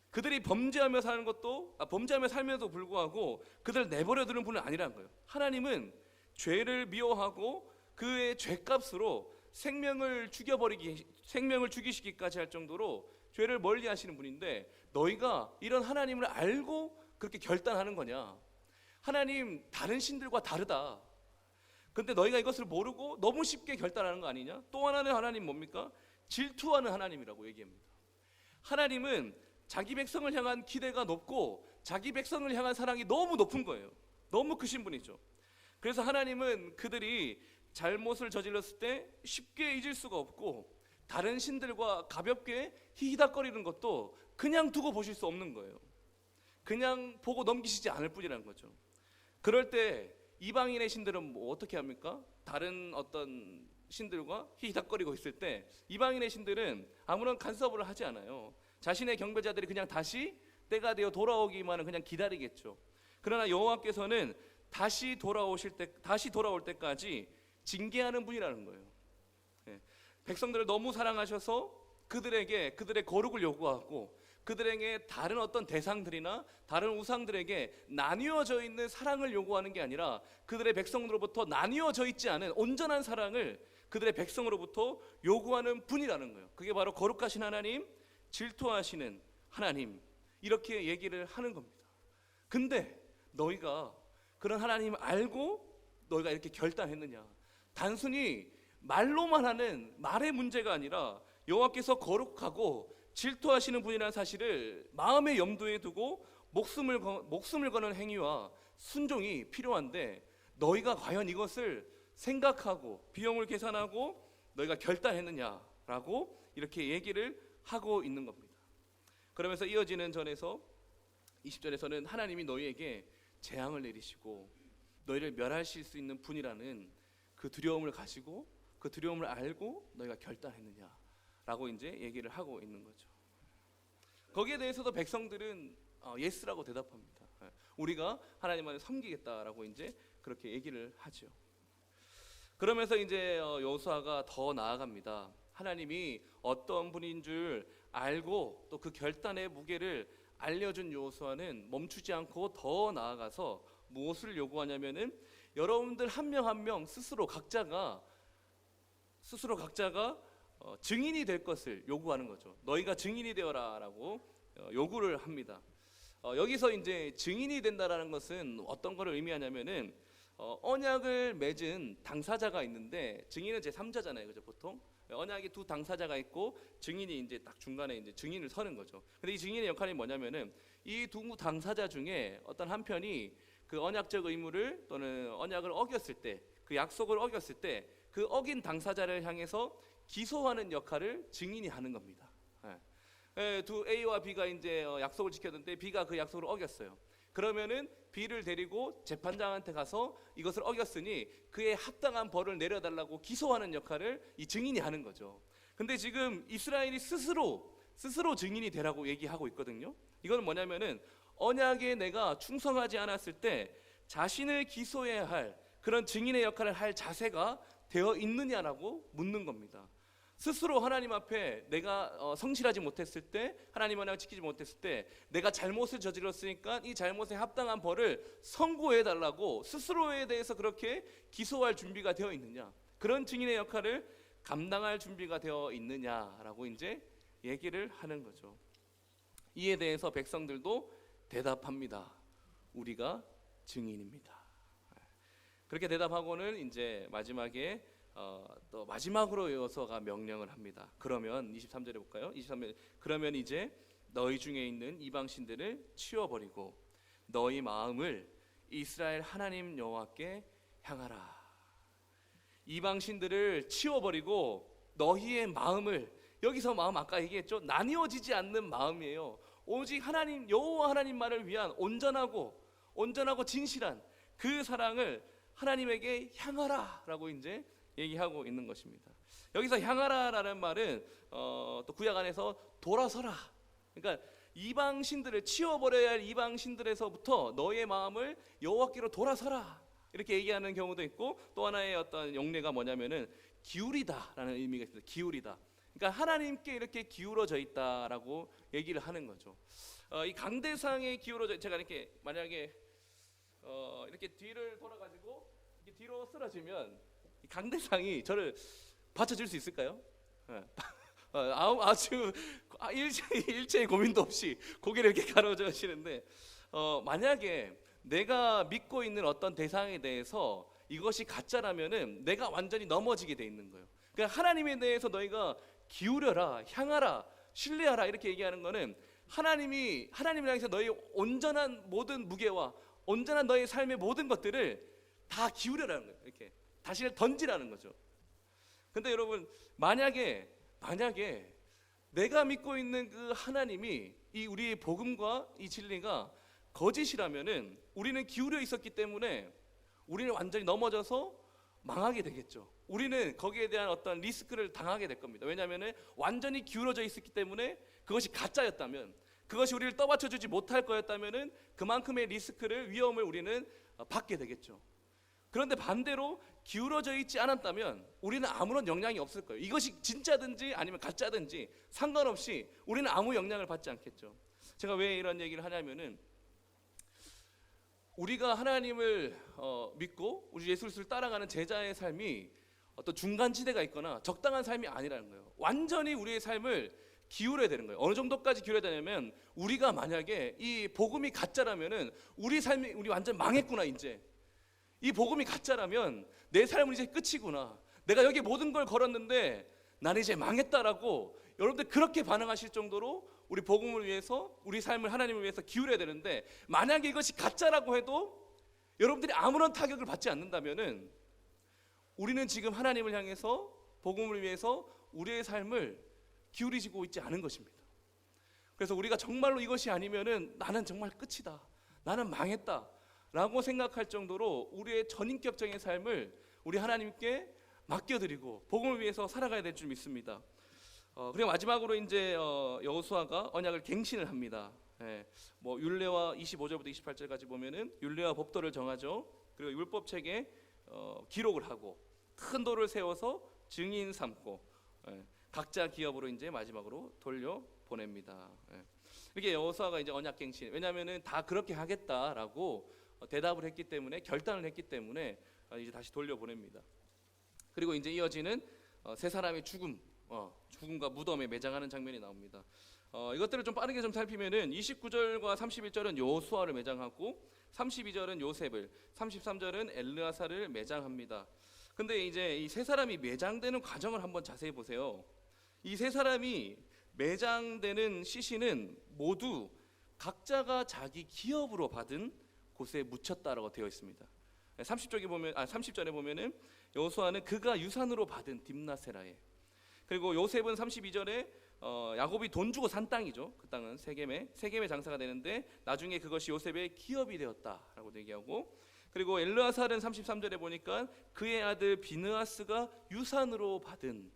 그들이 범죄하며 사는 것도 범죄하며 살면서도 불구하고 그들을 내버려 두는 분은 아니라는 거예요. 하나님은 죄를 미워하고 그의 죄값으로 생명을 죽이시기까지 할 정도로 죄를 멀리하시는 분인데 너희가 이런 하나님을 알고 그렇게 결단하는 거냐? 하나님 다른 신들과 다르다. 근데 너희가 이것을 모르고 너무 쉽게 결단하는 거 아니냐? 또 하나는 하나님 뭡니까? 질투하는 하나님이라고 얘기합니다. 하나님은 자기 백성을 향한 기대가 높고 자기 백성을 향한 사랑이 너무 높은 거예요. 너무 크신 분이죠. 그래서 하나님은 그들이 잘못을 저질렀을 때 쉽게 잊을 수가 없고 다른 신들과 가볍게 히히닥거리는 것도 그냥 두고 보실 수 없는 거예요. 그냥 보고 넘기시지 않을 뿐이라는 거죠. 그럴 때 이방인의 신들은 뭐 어떻게 합니까? 다른 어떤 신들과 히히닥거리고 있을 때 이방인의 신들은 아무런 간섭을 하지 않아요. 자신의 경배자들이 그냥 다시 때가 되어 돌아오기만은 그냥 기다리겠죠. 그러나 여호와께서는 다시 돌아올 때까지 징계하는 분이라는 거예요. 백성들을 너무 사랑하셔서 그들에게 그들의 거룩을 요구하고 그들에게 다른 어떤 대상들이나 다른 우상들에게 나뉘어져 있는 사랑을 요구하는 게 아니라 그들의 백성으로부터 나뉘어져 있지 않은 온전한 사랑을 그들의 백성으로부터 요구하는 분이라는 거예요. 그게 바로 거룩하신 하나님, 질투하시는 하나님, 이렇게 얘기를 하는 겁니다. 근데 너희가 그런 하나님 알고 너희가 이렇게 결단했느냐? 단순히 말로만 하는 말의 문제가 아니라 여호와께서 거룩하고 질투하시는 분이라는 사실을 마음의 염두에 두고 목숨을 거는 행위와 순종이 필요한데 너희가 과연 이것을 생각하고 비용을 계산하고 너희가 결단했느냐라고 이렇게 얘기를 하고 있는 겁니다. 그러면서 이어지는 전에서 20절에서는 하나님이 너희에게 재앙을 내리시고 너희를 멸하실 수 있는 분이라는 그 두려움을 가지고 그 두려움을 알고 너희가 결단했느냐라고 이제 얘기를 하고 있는 거죠. 거기에 대해서도 백성들은 예스라고 대답합니다. 우리가 하나님만을 섬기겠다라고 이제 그렇게 얘기를 하죠. 그러면서 이제 여호수아가 더 나아갑니다. 하나님이 어떤 분인 줄 알고 또 그 결단의 무게를 알려준 여호수아는 멈추지 않고 더 나아가서 무엇을 요구하냐면은 여러분들 한 명 한 명 스스로 각자가 증인이 될 것을 요구하는 거죠. 너희가 증인이 되어라라고 요구를 합니다. 여기서 이제 증인이 된다라는 것은 어떤 것을 의미하냐면은 언약을 맺은 당사자가 있는데 증인은 제3자잖아요, 그죠? 보통 언약의 두 당사자가 있고 증인이 이제 딱 중간에 이제 증인을 서는 거죠. 근데 이 증인의 역할이 뭐냐면은 이 두 당사자 중에 어떤 한 편이 그 언약적 의무를 또는 언약을 어겼을 때, 그 약속을 어겼을 때 그 어긴 당사자를 향해서 기소하는 역할을 증인이 하는 겁니다. 두 A와 B가 이제 약속을 지켰는데 B가 그 약속을 어겼어요. 그러면은 B를 데리고 재판장한테 가서 이것을 어겼으니 그에 합당한 벌을 내려달라고 기소하는 역할을 이 증인이 하는 거죠. 근데 지금 이스라엘이 스스로 증인이 되라고 얘기하고 있거든요. 이건 뭐냐면은 언약에 내가 충성하지 않았을 때 자신을 기소해야 할 그런 증인의 역할을 할 자세가 되어 있느냐라고 묻는 겁니다. 스스로 하나님 앞에 내가 성실하지 못했을 때, 하나님 언약을 지키지 못했을 때 내가 잘못을 저질렀으니까 이 잘못에 합당한 벌을 선고해달라고 스스로에 대해서 그렇게 기소할 준비가 되어 있느냐, 그런 증인의 역할을 감당할 준비가 되어 있느냐라고 이제 얘기를 하는 거죠. 이에 대해서 백성들도 대답합니다. 우리가 증인입니다. 그렇게 대답하고는 이제 마지막에 또 마지막으로 여호수아가 명령을 합니다. 그러면 23절에 볼까요? 23절 그러면 이제 너희 중에 있는 이방 신들을 치워버리고 너희 마음을 이스라엘 하나님 여호와께 향하라. 이방 신들을 치워버리고 너희의 마음을, 여기서 마음 아까 얘기했죠. 나뉘어지지 않는 마음이에요. 오직 하나님 여호와 하나님만을 위한 온전하고 진실한 그 사랑을 하나님에게 향하라라고 이제 얘기하고 있는 것입니다. 여기서 향하라라는 말은 또 구약 안에서 돌아서라. 그러니까 이방 신들을 치워버려야 할 이방 신들에서부터 너의 마음을 여호와께로 돌아서라 이렇게 얘기하는 경우도 있고, 또 하나의 어떤 용례가 뭐냐면은 기울이다라는 의미가 있습니다. 기울이다. 그러니까 하나님께 이렇게 기울어져 있다라고 얘기를 하는 거죠. 이 강대상에 기울어져, 제가 이렇게 만약에 이렇게 뒤를 돌아가지고 이렇게 뒤로 쓰러지면 이 강대상이 저를 받쳐줄 수 있을까요? 아주 일체의 고민도 없이 고개를 이렇게 가로저시는데, 만약에 내가 믿고 있는 어떤 대상에 대해서 이것이 가짜라면은 내가 완전히 넘어지게 돼 있는 거예요. 그러니까 하나님에 대해서 너희가 기울여라, 향하라, 신뢰하라 이렇게 얘기하는 거는 하나님을 향해서 너희 온전한 모든 무게와 온전한 너의 삶의 모든 것들을 다 기울여라는 거예요. 이렇게 자신을 던지라는 거죠. 근데 여러분, 만약에 내가 믿고 있는 그 하나님이 이 우리의 복음과 이 진리가 거짓이라면은 우리는 기울여 있었기 때문에 우리는 완전히 넘어져서 망하게 되겠죠. 우리는 거기에 대한 어떤 리스크를 당하게 될 겁니다. 왜냐하면 완전히 기울어져 있었기 때문에, 그것이 가짜였다면, 그것이 우리를 떠받쳐주지 못할 거였다면 그만큼의 리스크를, 위험을 우리는 받게 되겠죠. 그런데 반대로 기울어져 있지 않았다면 우리는 아무런 영향이 없을 거예요. 이것이 진짜든지 아니면 가짜든지 상관없이 우리는 아무 영향을 받지 않겠죠. 제가 왜 이런 얘기를 하냐면은, 우리가 하나님을 믿고 우리 예수 그리스도를 따라가는 제자의 삶이 어떤 중간지대가 있거나 적당한 삶이 아니라는 거예요. 완전히 우리의 삶을 기울여야 되는 거예요. 어느 정도까지 기울여야 되냐면, 우리가 만약에 이 복음이 가짜라면은 우리 삶이 완전 망했구나. 이제 이 복음이 가짜라면 내 삶은 이제 끝이구나. 내가 여기 모든 걸 걸었는데 나는 이제 망했다라고 여러분들 그렇게 반응하실 정도로 우리 복음을 위해서, 우리 삶을 하나님을 위해서 기울여야 되는데, 만약에 이것이 가짜라고 해도 여러분들이 아무런 타격을 받지 않는다면은 우리는 지금 하나님을 향해서 복음을 위해서 우리의 삶을 기울이고 있지 않은 것입니다. 그래서 우리가 정말로 이것이 아니면은 나는 정말 끝이다, 나는 망했다 라고 생각할 정도로 우리의 전인격적인 삶을 우리 하나님께 맡겨드리고 복음을 위해서 살아가야 될 줄 믿습니다. 그리고 마지막으로 이제 여호수아가 언약을 갱신을 합니다. 뭐 율례와 25절부터 28절까지 보면은 율례와 법도를 정하죠. 그리고 율법책에 기록을 하고 큰 돌을 세워서 증인 삼고 각자 기업으로 이제 마지막으로 돌려 보냅니다. 이렇게 여호수아가 이제 언약 갱신, 왜냐하면은 다 그렇게 하겠다라고 대답을 했기 때문에, 결단을 했기 때문에 이제 다시 돌려 보냅니다. 그리고 이제 이어지는 세 사람의 죽음과 무덤에 매장하는 장면이 나옵니다. 이것들을 좀 빠르게 좀 살피면은 29절과 31절은 여호수아를 매장하고 32절은 요셉을, 33절은 엘르아사를 매장합니다. 근데 이제 이 세 사람이 매장되는 과정을 한번 자세히 보세요. 이 세 사람이 매장되는 시신은 모두 각자가 자기 기업으로 받은 곳에 묻혔다라고 되어 있습니다. 30절에 보면은 여호수아는 그가 유산으로 받은 딥나세라에, 그리고 요셉은 32절에 야곱이 돈 주고 산 땅이죠. 그 땅은 세겜의 장사가 되는데 나중에 그것이 요셉의 기업이 되었다라고 얘기하고, 그리고 엘르아살은 33절에 보니까 그의 아들 비느하스가 유산으로 받은,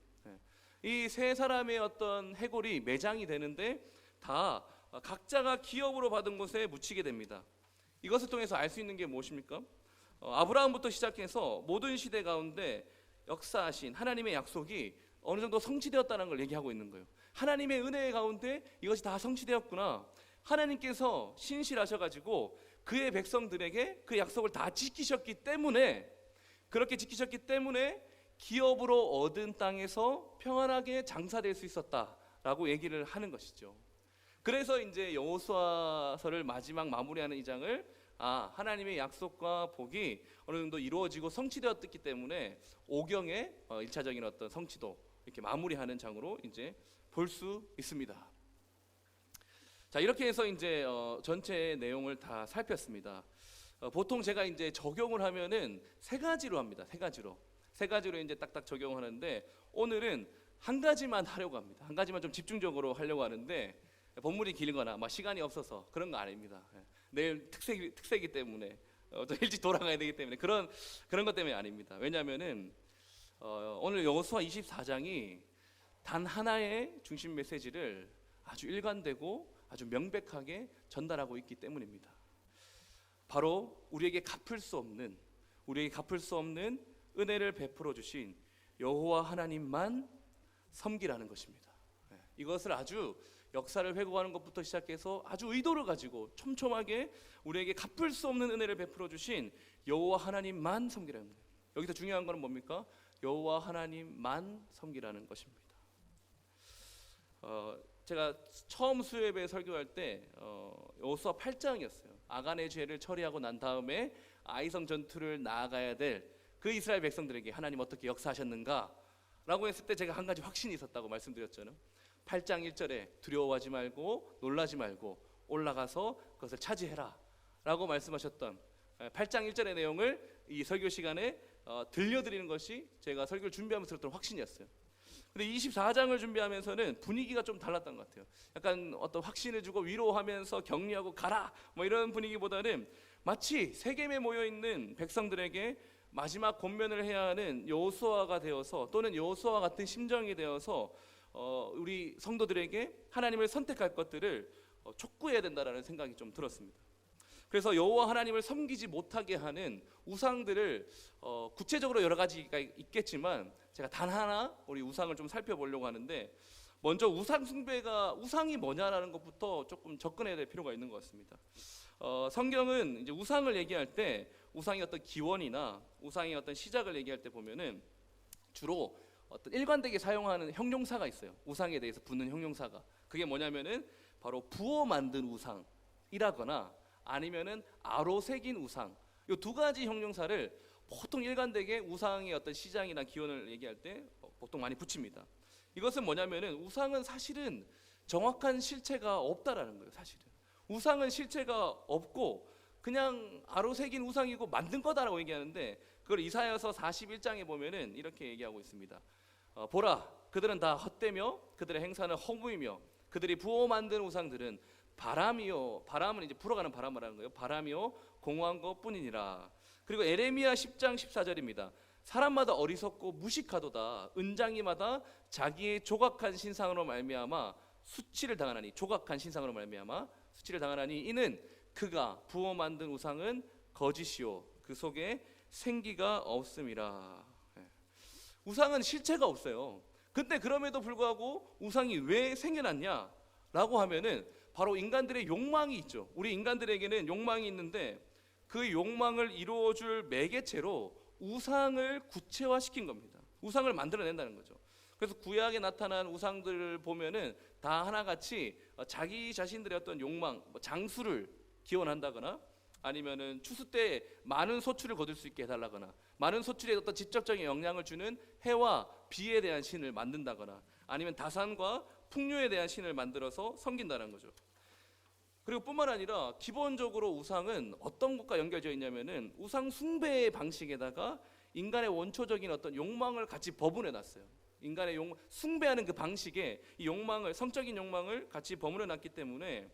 이 세 사람의 어떤 해골이 매장이 되는데 다 각자가 기업으로 받은 곳에 묻히게 됩니다. 이것을 통해서 알 수 있는 게 무엇입니까? 아브라함부터 시작해서 모든 시대 가운데 역사하신 하나님의 약속이 어느 정도 성취되었다는 걸 얘기하고 있는 거예요. 하나님의 은혜 가운데 이것이 다 성취되었구나. 하나님께서 신실하셔가지고 그의 백성들에게 그 약속을 다 지키셨기 때문에, 그렇게 지키셨기 때문에 기업으로 얻은 땅에서 평안하게 장사될 수 있었다라고 얘기를 하는 것이죠. 그래서 이제 여호수아서를 마지막 마무리하는 이 장을 하나님의 약속과 복이 어느 정도 이루어지고 성취되었기 때문에 오경의 1차적인 어떤 성취도 이렇게 마무리하는 장으로 이제 볼 수 있습니다. 자, 이렇게 해서 이제 전체 내용을 다 살폈습니다. 보통 제가 이제 적용을 하면은 세 가지로 합니다. 세 가지로 이제 딱딱 적용하는데, 오늘은 한 가지만 하려고 합니다. 한 가지만 좀 집중적으로 하려고 하는데, 본문이 길거나 시간이 없어서 그런 거 아닙니다. 내일 특세기 때문에 좀 일찍 돌아가야 되기 때문에 그런 것 때문에 아닙니다. 왜냐하면은 오늘 여호수아 24장이 단 하나의 중심 메시지를 아주 일관되고 아주 명백하게 전달하고 있기 때문입니다. 바로 우리에게 갚을 수 없는 은혜를 베풀어 주신 여호와 하나님만 섬기라는 것입니다. 이것을 아주 역사를 회고하는 것부터 시작해서 아주 의도를 가지고 촘촘하게 우리에게 갚을 수 없는 은혜를 베풀어 주신 여호와 하나님만 섬기라는 거예요. 여기서 중요한 것은 뭡니까? 여호와 하나님만 섬기라는 것입니다. 제가 처음 수요예배 설교할 때 여호수아 8장이었어요. 아간의 죄를 처리하고 난 다음에 아이성 전투를 나아가야 될 그 이스라엘 백성들에게 하나님 어떻게 역사하셨는가 라고 했을 때 제가 한 가지 확신이 있었다고 말씀드렸잖아요. 8장 1절에 두려워하지 말고 놀라지 말고 올라가서 그것을 차지해라 라고 말씀하셨던 8장 1절의 내용을 이 설교 시간에 들려드리는 것이 제가 설교를 준비하면서 들었던 확신이었어요. 근데 24장을 준비하면서는 분위기가 좀 달랐던 것 같아요. 약간 어떤 확신을 주고 위로하면서 격려하고 가라 이런 분위기보다는 마치 세겜에 모여있는 백성들에게 마지막 권면을 해야 하는 여호수아가 되어서, 또는 여호수아와 같은 심정이 되어서 우리 성도들에게 하나님을 선택할 것들을 촉구해야 된다라는 생각이 좀 들었습니다. 그래서 여호와 하나님을 섬기지 못하게 하는 우상들을 구체적으로 여러 가지가 있겠지만 제가 단 하나 우리 우상을 좀 살펴보려고 하는데, 먼저 우상이 뭐냐라는 것부터 조금 접근해야 될 필요가 있는 것 같습니다. 성경은 이제 우상을 얘기할 때 우상의 어떤 기원이나 우상의 어떤 시작을 얘기할 때 보면은 주로 어떤 일관되게 사용하는 형용사가 있어요. 우상에 대해서 붙는 형용사가. 그게 뭐냐면은 바로 부어 만든 우상이라거나 아니면은 아로 새긴 우상. 이 두 가지 형용사를 보통 일관되게 우상의 어떤 시장이나 기원을 얘기할 때 보통 많이 붙입니다. 이것은 뭐냐면은 우상은 사실은 정확한 실체가 없다라는 거예요. 사실은 우상은 실체가 없고 그냥 아로 새긴 우상이고 만든 거다라고 얘기하는데, 그걸 이사야서 41장에 보면은 이렇게 얘기하고 있습니다. 보라, 그들은 다 헛되며 그들의 행사는 허무이며 그들이 부어 만든 우상들은 바람이요, 바람은 이제 불어가는 바람을 하는 거예요. 바람이요 공허한 것뿐이니라. 그리고 에레미야 10장 14절입니다. 사람마다 어리석고 무식하도다. 은장이마다 자기의 조각한 신상으로 말미암아 수치를 당하나니, 조각한 신상으로 말미암아 수치를 당하나니 이는 그가 부어 만든 우상은 거짓이요 그 속에 생기가 없음이라. 우상은 실체가 없어요. 근데 그럼에도 불구하고 우상이 왜 생겨났냐라고 하면은 바로 인간들의 욕망이 있죠. 우리 인간들에게는 욕망이 있는데 그 욕망을 이루어줄 매개체로 우상을 구체화시킨 겁니다. 우상을 만들어낸다는 거죠. 그래서 구약에 나타난 우상들을 보면은 다 하나같이 자기 자신들의 어떤 욕망, 장수를 기원한다거나 아니면은 추수 때 많은 소출을 거둘 수 있게 해달라거나, 많은 소출에 어떤 직접적인 영향을 주는 해와 비에 대한 신을 만든다거나, 아니면 다산과 풍요에 대한 신을 만들어서 섬긴다는 거죠. 그리고 뿐만 아니라 기본적으로 우상은 어떤 것과 연결되어 있냐면은 우상 숭배의 방식에다가 인간의 원초적인 어떤 욕망을 같이 버무려 놨어요. 인간의 숭배하는 그 방식에 이 욕망을, 성적인 욕망을 같이 버무려 놨기 때문에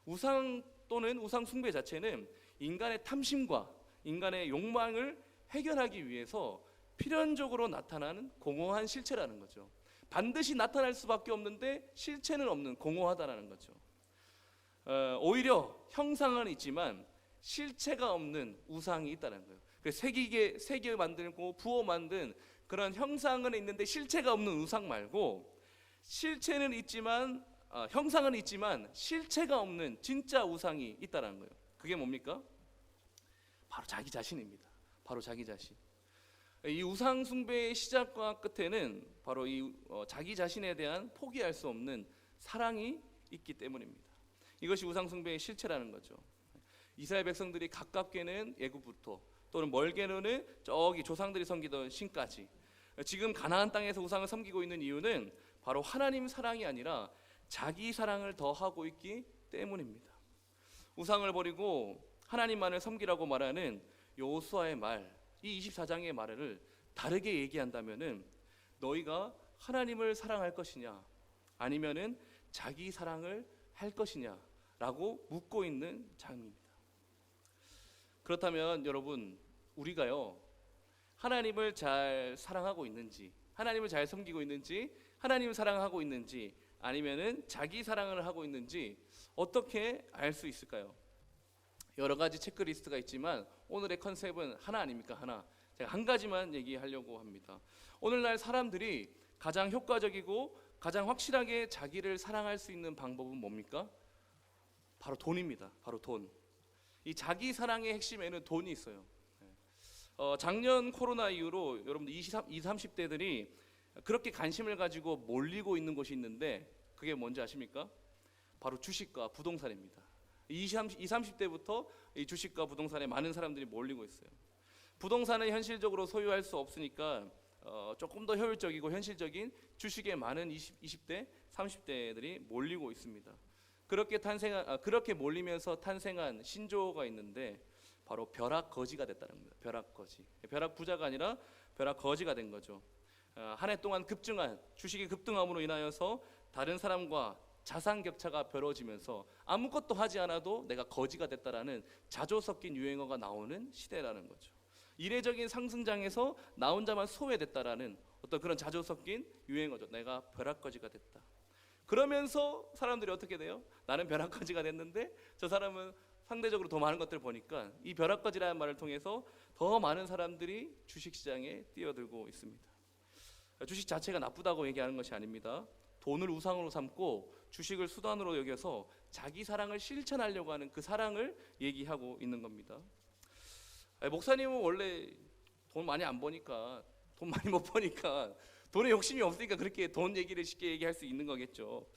우상 또는 우상 숭배 자체는 인간의 탐심과 인간의 욕망을 해결하기 위해서 필연적으로 나타나는 공허한 실체라는 거죠. 반드시 나타날 수밖에 없는데 실체는 없는, 공허하다라는 거죠. 오히려 형상은 있지만 실체가 없는 우상이 있다는 거예요. 그래서 세계 만들고 부호 만든 그런 형상은 있는데 실체가 없는 우상 말고, 실체는 있지만 형상은 있지만 실체가 없는 진짜 우상이 있다는 거예요. 그게 뭡니까? 바로 자기 자신입니다. 바로 자기 자신. 이 우상 숭배의 시작과 끝에는 바로 이 자기 자신에 대한 포기할 수 없는 사랑이 있기 때문입니다. 이것이 우상 숭배의 실체라는 거죠. 이스라엘 백성들이 가깝게는 애굽부터, 또는 멀게는 저기 조상들이 섬기던 신까지 지금 가나안 땅에서 우상을 섬기고 있는 이유는 바로 하나님 사랑이 아니라 자기 사랑을 더 하고 있기 때문입니다. 우상을 버리고 하나님만을 섬기라고 말하는 여호수아의 말, 이 24장의 말을 다르게 얘기한다면은 너희가 하나님을 사랑할 것이냐 아니면은 자기 사랑을 할 것이냐라고 묻고 있는 장입니다. 그렇다면 여러분, 우리가요 하나님을 잘 사랑하고 있는지, 하나님을 잘 섬기고 있는지, 하나님을 사랑하고 있는지, 아니면은 자기 사랑을 하고 있는지 어떻게 알 수 있을까요? 여러 가지 체크리스트가 있지만 오늘의 컨셉은 하나 아닙니까? 하나. 제가 한 가지만 얘기하려고 합니다. 오늘날 사람들이 가장 효과적이고 가장 확실하게 자기를 사랑할 수 있는 방법은 뭡니까? 바로 돈입니다. 바로 돈. 이 자기 사랑의 핵심에는 돈이 있어요. 작년 코로나 이후로 여러분들 20, 30대들이 그렇게 관심을 가지고 몰리고 있는 곳이 있는데 그게 뭔지 아십니까? 바로 주식과 부동산입니다. 20, 30대부터 이 주식과 부동산에 많은 사람들이 몰리고 있어요. 부동산은 현실적으로 소유할 수 없으니까 조금 더 효율적이고 현실적인 주식에 많은 20대, 30대들이 몰리고 있습니다. 그렇게 몰리면서 탄생한 신조어가 있는데 바로 벼락거지가 됐다는 겁니다. 벼락거지. 벼락 부자가 아니라 벼락거지가 된 거죠. 한 해 동안 급증한 주식이 급등함으로 인하여서 다른 사람과 자산 격차가 벌어지면서 아무것도 하지 않아도 내가 거지가 됐다라는 자조 섞인 유행어가 나오는 시대라는 거죠. 이례적인 상승장에서 나 혼자만 소외됐다라는 어떤 그런 자조 섞인 유행어죠. 내가 벼락거지가 됐다. 그러면서 사람들이 어떻게 돼요? 나는 벼락거지가 됐는데 저 사람은 상대적으로 더 많은 것들을 보니까 이 벼락거지라는 말을 통해서 더 많은 사람들이 주식시장에 뛰어들고 있습니다. 주식 자체가 나쁘다고 얘기하는 것이 아닙니다. 돈을 우상으로 삼고 주식을 수단으로 여겨서 자기 사랑을 실천하려고 하는 그 사랑을 얘기하고 있는 겁니다. 목사님은 원래 돈 많이 안 버니까, 돈 많이 못 버니까, 돈에 욕심이 없으니까 그렇게 돈 얘기를 쉽게 얘기할 수 있는 거겠죠.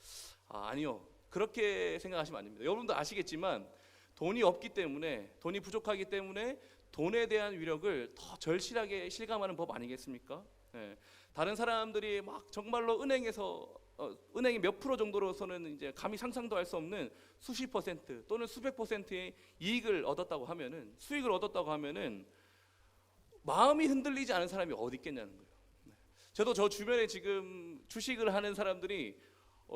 아니요. 그렇게 생각하시면 안 됩니다. 여러분도 아시겠지만 돈이 없기 때문에, 돈이 부족하기 때문에 돈에 대한 위력을 더 절실하게 실감하는 법 아니겠습니까? 네. 다른 사람들이 막 정말로 은행이 몇 프로 정도로서는 이제 감히 상상도 할 수 없는 수십 퍼센트 또는 수백 퍼센트의 이익을 얻었다고 하면은, 수익을 얻었다고 하면은 마음이 흔들리지 않은 사람이 어디 있겠냐는 거예요. 네. 저도 저 주변에 지금 주식을 하는 사람들이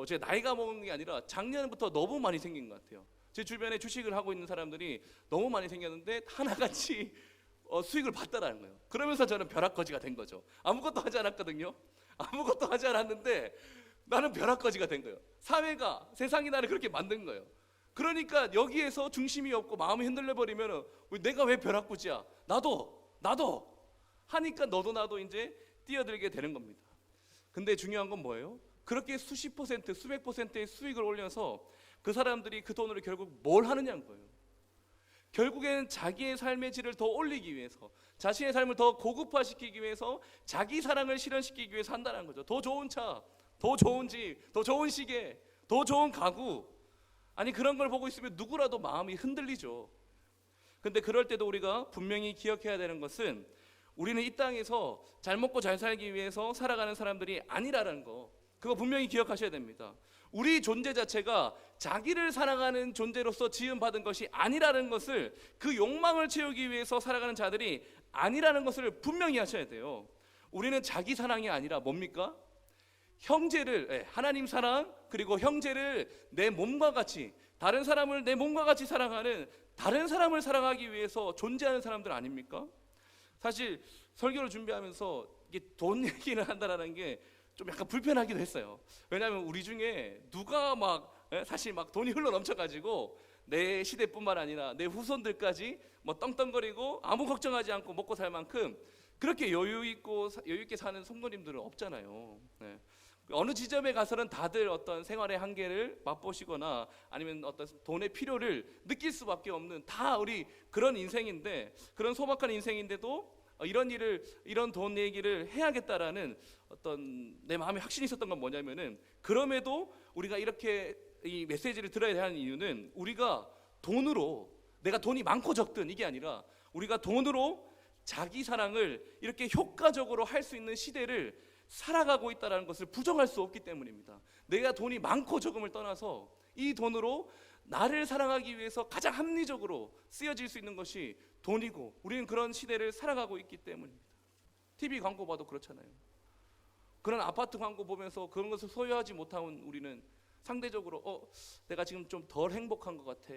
제 나이가 먹은 게 아니라 작년부터 너무 많이 생긴 것 같아요. 제 주변에 주식을 하고 있는 사람들이 너무 많이 생겼는데 하나같이 수익을 봤다라는 거예요. 그러면서 저는 벼락거지가 된 거죠. 아무것도 하지 않았거든요. 아무것도 하지 않았는데 나는 벼락거지가 된 거예요. 사회가, 세상이 나를 그렇게 만든 거예요. 그러니까 여기에서 중심이 없고 마음이 흔들려 버리면 내가 왜 벼락거지야? 나도 하니까 너도 나도 이제 뛰어들게 되는 겁니다. 근데 중요한 건 뭐예요? 그렇게 수십 퍼센트, 수백 퍼센트의 수익을 올려서 그 사람들이 그 돈으로 결국 뭘 하느냐는 거예요. 결국에는 자기의 삶의 질을 더 올리기 위해서, 자신의 삶을 더 고급화시키기 위해서, 자기 사랑을 실현시키기 위해서 한다는 거죠. 더 좋은 차, 더 좋은 집, 더 좋은 시계, 더 좋은 가구. 아니 그런 걸 보고 있으면 누구라도 마음이 흔들리죠. 근데 그럴 때도 우리가 분명히 기억해야 되는 것은 우리는 이 땅에서 잘 먹고 잘 살기 위해서 살아가는 사람들이 아니라는 거, 그거 분명히 기억하셔야 됩니다. 우리 존재 자체가 자기를 사랑하는 존재로서 지음받은 것이 아니라는 것을, 그 욕망을 채우기 위해서 살아가는 자들이 아니라는 것을 분명히 하셔야 돼요. 우리는 자기 사랑이 아니라 뭡니까? 형제를, 하나님 사랑, 그리고 형제를 내 몸과 같이, 다른 사람을 내 몸과 같이 사랑하는, 다른 사람을 사랑하기 위해서 존재하는 사람들 아닙니까? 사실 설교를 준비하면서 이게 돈 얘기를 한다는 게 좀 약간 불편하기도 했어요. 왜냐하면 우리 중에 누가 사실 돈이 흘러 넘쳐가지고 내 시대뿐만 아니라 내 후손들까지 떵떵거리고 아무 걱정하지 않고 먹고 살 만큼 그렇게 여유 있게 사는 성도님들은 없잖아요. 네. 어느 지점에 가서는 다들 어떤 생활의 한계를 맛보시거나 아니면 어떤 돈의 필요를 느낄 수밖에 없는, 다 우리 그런 인생인데, 그런 소박한 인생인데도 이런 돈 얘기를 해야겠다라는 어떤 내 마음에 확신이 있었던 건 뭐냐면은, 그럼에도 우리가 이렇게 이 메시지를 들어야 하는 이유는, 우리가 돈으로, 내가 돈이 많고 적든 이게 아니라 우리가 돈으로 자기 사랑을 이렇게 효과적으로 할 수 있는 시대를 살아가고 있다는 것을 부정할 수 없기 때문입니다. 내가 돈이 많고 적음을 떠나서 이 돈으로 나를 사랑하기 위해서 가장 합리적으로 쓰여질 수 있는 것이 돈이고, 우리는 그런 시대를 살아가고 있기 때문입니다. TV 광고 봐도 그렇잖아요. 그런 아파트 광고 보면서 그런 것을 소유하지 못한 우리는 상대적으로 내가 지금 좀 덜 행복한 것 같아,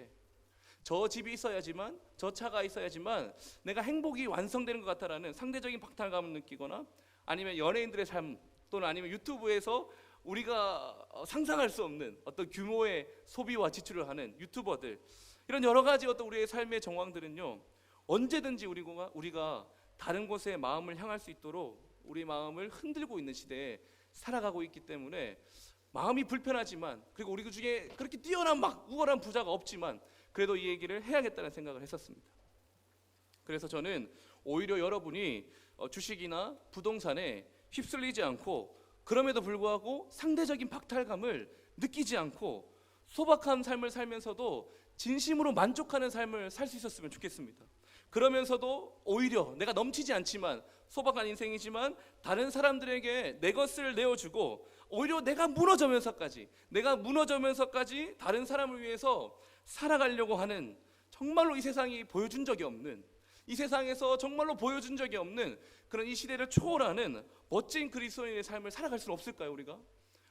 저 집이 있어야지만, 저 차가 있어야지만 내가 행복이 완성되는 것 같다라는 상대적인 박탈감을 느끼거나, 아니면 연예인들의 삶, 또는 아니면 유튜브에서 우리가 상상할 수 없는 어떤 규모의 소비와 지출을 하는 유튜버들, 이런 여러 가지 어떤 우리의 삶의 정황들은요, 언제든지 우리가 다른 곳에 마음을 향할 수 있도록 우리 마음을 흔들고 있는 시대에 살아가고 있기 때문에 마음이 불편하지만, 그리고 우리 그 중에 그렇게 뛰어난 우월한 부자가 없지만 그래도 이 얘기를 해야겠다는 생각을 했었습니다. 그래서 저는 오히려 여러분이 주식이나 부동산에 휩쓸리지 않고, 그럼에도 불구하고 상대적인 박탈감을 느끼지 않고 소박한 삶을 살면서도 진심으로 만족하는 삶을 살 수 있었으면 좋겠습니다. 그러면서도 오히려 내가 넘치지 않지만, 소박한 인생이지만 다른 사람들에게 내 것을 내어주고, 오히려 내가 무너져면서까지 다른 사람을 위해서 살아가려고 하는, 정말로 이 세상이 보여준 적이 없는, 이 세상에서 정말로 보여준 적이 없는 그런 이 시대를 초월하는 멋진 그리스도인의 삶을 살아갈 수는 없을까요?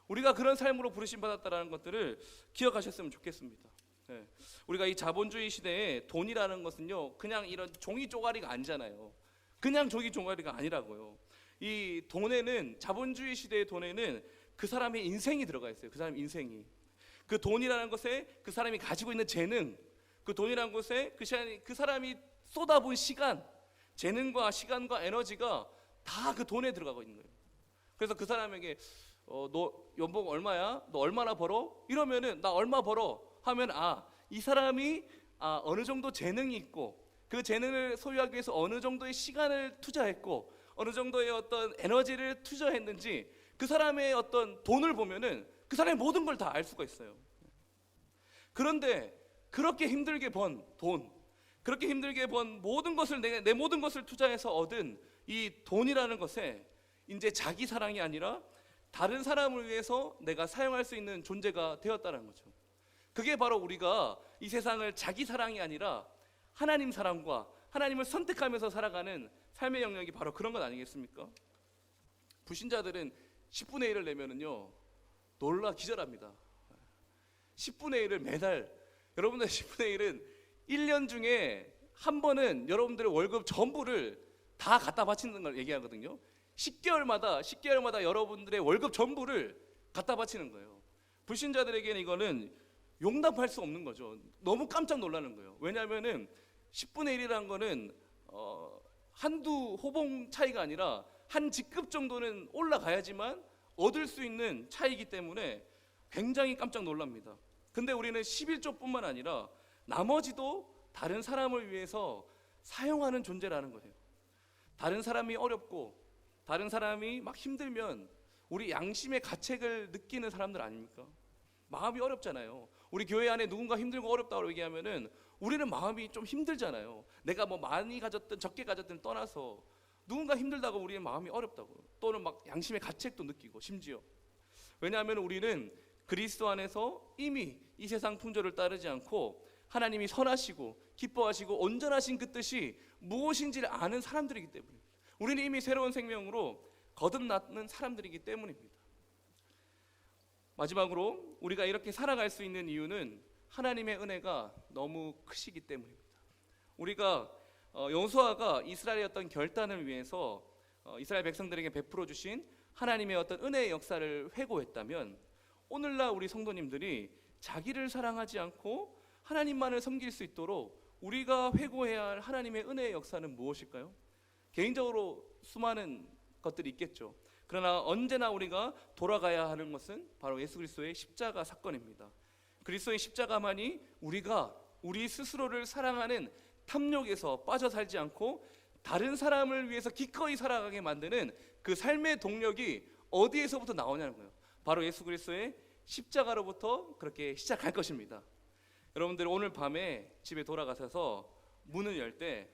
우리가 그런 삶으로 부르심 받았다는 것들을 기억하셨으면 좋겠습니다. 네. 우리가 이 자본주의 시대에 돈이라는 것은요, 그냥 이런 종이 쪼가리가 아니잖아요. 그냥 종이 쪼가리가 아니라고요. 이 돈에는, 자본주의 시대의 돈에는 그 사람의 인생이 들어가 있어요. 그 사람 인생이. 그 돈이라는 것에 그 사람이 가지고 있는 재능, 그 돈이라는 것에 그 사람이 쏟아부은 시간, 재능과 시간과 에너지가 다 그 돈에 들어가고 있는 거예요. 그래서 그 사람에게 너 연봉 얼마야? 너 얼마나 벌어? 이러면은 나 얼마 벌어 하면, 이 사람이 어느 정도 재능이 있고, 그 재능을 소유하기 위해서 어느 정도의 시간을 투자했고, 어느 정도의 어떤 에너지를 투자했는지, 그 사람의 어떤 돈을 보면은 그 사람의 모든 걸 다 알 수가 있어요. 그런데 그렇게 힘들게 번 돈, 그렇게 힘들게 번 모든 것을, 내 모든 것을 투자해서 얻은 이 돈이라는 것에 이제 자기 사랑이 아니라 다른 사람을 위해서 내가 사용할 수 있는 존재가 되었다는 거죠. 그게 바로 우리가 이 세상을 자기 사랑이 아니라 하나님 사랑과 하나님을 선택하면서 살아가는 삶의 영역이 바로 그런 것 아니겠습니까? 불신자들은 10분의 1을 내면은요, 놀라 기절합니다. 10분의 1을 매달, 여러분들 10분의 1은 1년 중에 한 번은 여러분들의 월급 전부를 다 갖다 바치는 걸 얘기하거든요. 10개월마다 여러분들의 월급 전부를 갖다 바치는 거예요. 불신자들에게는 이거는 용납할 수 없는 거죠. 너무 깜짝 놀라는 거예요. 왜냐하면은 10분의 1이라는 거는 한두 호봉 차이가 아니라 한 직급 정도는 올라가야지만 얻을 수 있는 차이기 때문에 굉장히 깜짝 놀랍니다. 근데 우리는 11조뿐만 아니라 나머지도 다른 사람을 위해서 사용하는 존재라는 거예요. 다른 사람이 어렵고 다른 사람이 막 힘들면 우리 양심의 가책을 느끼는 사람들 아닙니까? 마음이 어렵잖아요. 우리 교회 안에 누군가 힘들고 어렵다고 얘기하면은 우리는 마음이 좀 힘들잖아요. 내가 뭐 많이 가졌든 적게 가졌든 떠나서 누군가 힘들다고 우리의 마음이 어렵다고, 또는 막 양심의 가책도 느끼고, 심지어 왜냐하면 우리는 그리스도 안에서 이미 이 세상 풍조를 따르지 않고 하나님이 선하시고 기뻐하시고 온전하신 그 뜻이 무엇인지를 아는 사람들이기 때문입니다. 우리는 이미 새로운 생명으로 거듭나는 사람들이기 때문입니다. 마지막으로 우리가 이렇게 살아갈 수 있는 이유는 하나님의 은혜가 너무 크시기 때문입니다. 우리가 여호수아가 이스라엘의 어떤 결단을 위해서 이스라엘 백성들에게 베풀어 주신 하나님의 어떤 은혜의 역사를 회고했다면, 오늘날 우리 성도님들이 자기를 사랑하지 않고 하나님만을 섬길 수 있도록 우리가 회고해야 할 하나님의 은혜의 역사는 무엇일까요? 개인적으로 수많은 것들이 있겠죠. 그러나 언제나 우리가 돌아가야 하는 것은 바로 예수 그리스도의 십자가 사건입니다. 그리스도의 십자가만이 우리가 우리 스스로를 사랑하는 탐욕에서 빠져 살지 않고 다른 사람을 위해서 기꺼이 살아가게 만드는 그 삶의 동력이 어디에서부터 나오냐는 거예요. 바로 예수 그리스도의 십자가로부터 그렇게 시작할 것입니다. 여러분들 오늘 밤에 집에 돌아가셔서 문을 열 때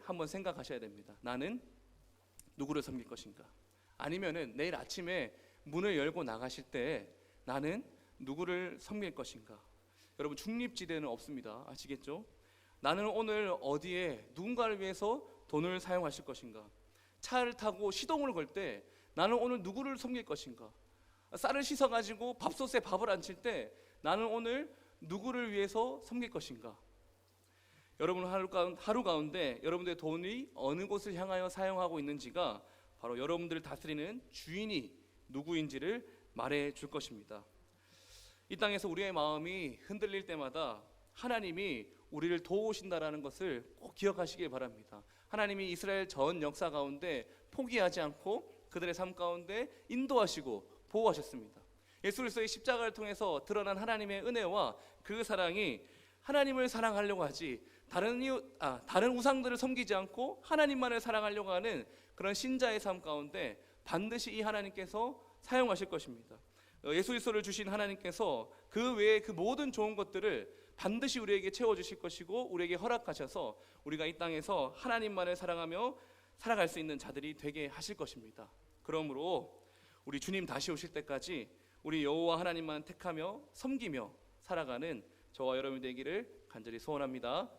한번 생각하셔야 됩니다. 나는 누구를 섬길 것인가? 아니면은 내일 아침에 문을 열고 나가실 때 나는 누구를 섬길 것인가? 여러분, 중립지대는 없습니다. 아시겠죠? 나는 오늘 어디에 누군가를 위해서 돈을 사용하실 것인가? 차를 타고 시동을 걸 때 나는 오늘 누구를 섬길 것인가? 쌀을 씻어가지고 밥솥에 밥을 안 칠 때 나는 오늘 누구를 위해서 섬길 것인가? 여러분 하루 가운데 여러분들의 돈이 어느 곳을 향하여 사용하고 있는지가 바로 여러분들을 다스리는 주인이 누구인지를 말해 줄 것입니다. 이 땅에서 우리의 마음이 흔들릴 때마다 하나님이 우리를 도우신다라는 것을 꼭 기억하시길 바랍니다. 하나님이 이스라엘 전 역사 가운데 포기하지 않고 그들의 삶 가운데 인도하시고 보호하셨습니다. 예수 그리스도의 십자가를 통해서 드러난 하나님의 은혜와 그 사랑이 하나님을 사랑하려고 하지 다른 우상들을 섬기지 않고 하나님만을 사랑하려고 하는 그런 신자의 삶 가운데 반드시 이 하나님께서 사용하실 것입니다. 예수 그리스도를 주신 하나님께서 그 외에 그 모든 좋은 것들을 반드시 우리에게 채워주실 것이고 우리에게 허락하셔서 우리가 이 땅에서 하나님만을 사랑하며 살아갈 수 있는 자들이 되게 하실 것입니다. 그러므로 우리 주님 다시 오실 때까지 우리 여호와 하나님만 택하며 섬기며 살아가는 저와 여러분이 되기를 간절히 소원합니다.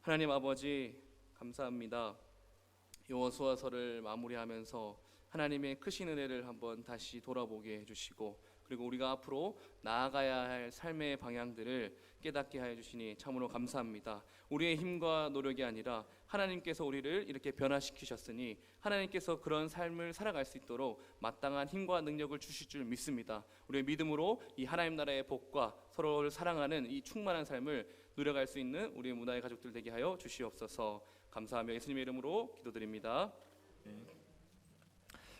하나님 아버지, 감사합니다. 여호수아서를 마무리하면서 하나님의 크신 은혜를 한번 다시 돌아보게 해주시고, 그리고 우리가 앞으로 나아가야 할 삶의 방향들을 깨닫게 하여 주시니 참으로 감사합니다. 우리의 힘과 노력이 아니라 하나님께서 우리를 이렇게 변화시키셨으니 하나님께서 그런 삶을 살아갈 수 있도록 마땅한 힘과 능력을 주실 줄 믿습니다. 우리의 믿음으로 이 하나님 나라의 복과 서로를 사랑하는 이 충만한 삶을 누려갈 수 있는 우리의 문화의 가족들 되게 하여 주시옵소서. 감사하며 예수님의 이름으로 기도드립니다.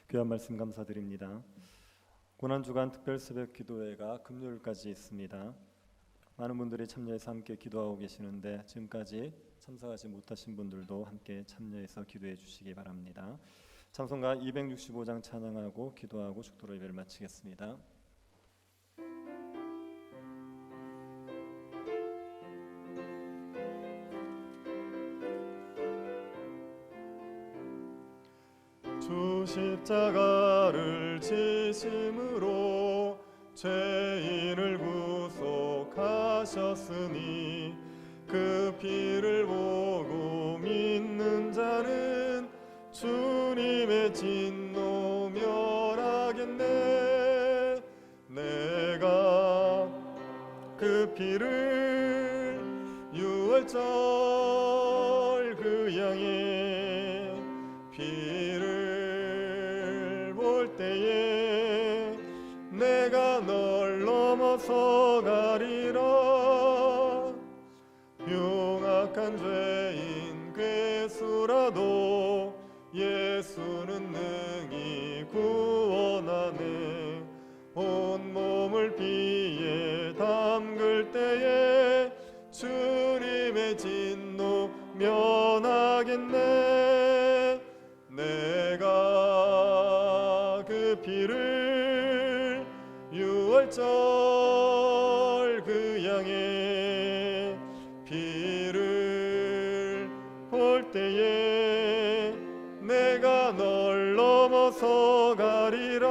귀한 말씀 감사드립니다. 고난주간 특별 새벽 기도회가 금요일까지 있습니다. 많은 분들이 참여해서 함께 기도하고 계시는데 지금까지 참석하지 못하신 분들도 함께 참여해서 기도해 주시기 바랍니다. 찬송가 265장 찬양하고 기도하고 축도로 예배를 마치겠습니다. 주 십자가를 지심으로 죄인을 구속하셨으니 그 피를 보고 믿는 자는 주님의 진노 멸하겠네. 내가 그 피를 유월절 그 양의 피를 볼 때에 내가 널 넘어서 가리라. 흉악한 죄인 괴수라도 예수는 능히 구원하네. 온몸을 피에 담글 때에 주님의 진노 면하겠네. 내가 그 피를 유월절 피를 볼 때에 내가 널 넘어서 가리라.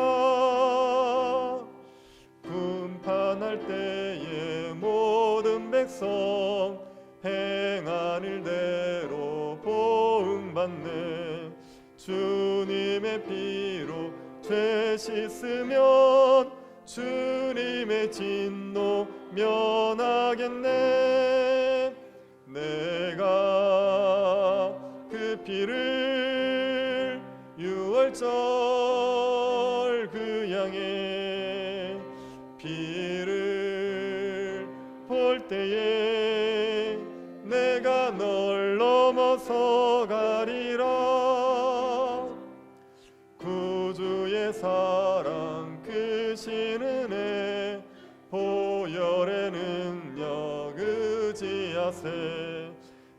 분판할 때에 모든 백성 행한 일대로 보응받네. 주님의 피로 죄 씻으면 주님의 진노 면하겠네. 내가 그 피를 유월절 그 양의 피를 볼 때에 내가 널 넘어서 가리라. 구주의 사랑 크신 은혜 보혈의 능력 의지하세.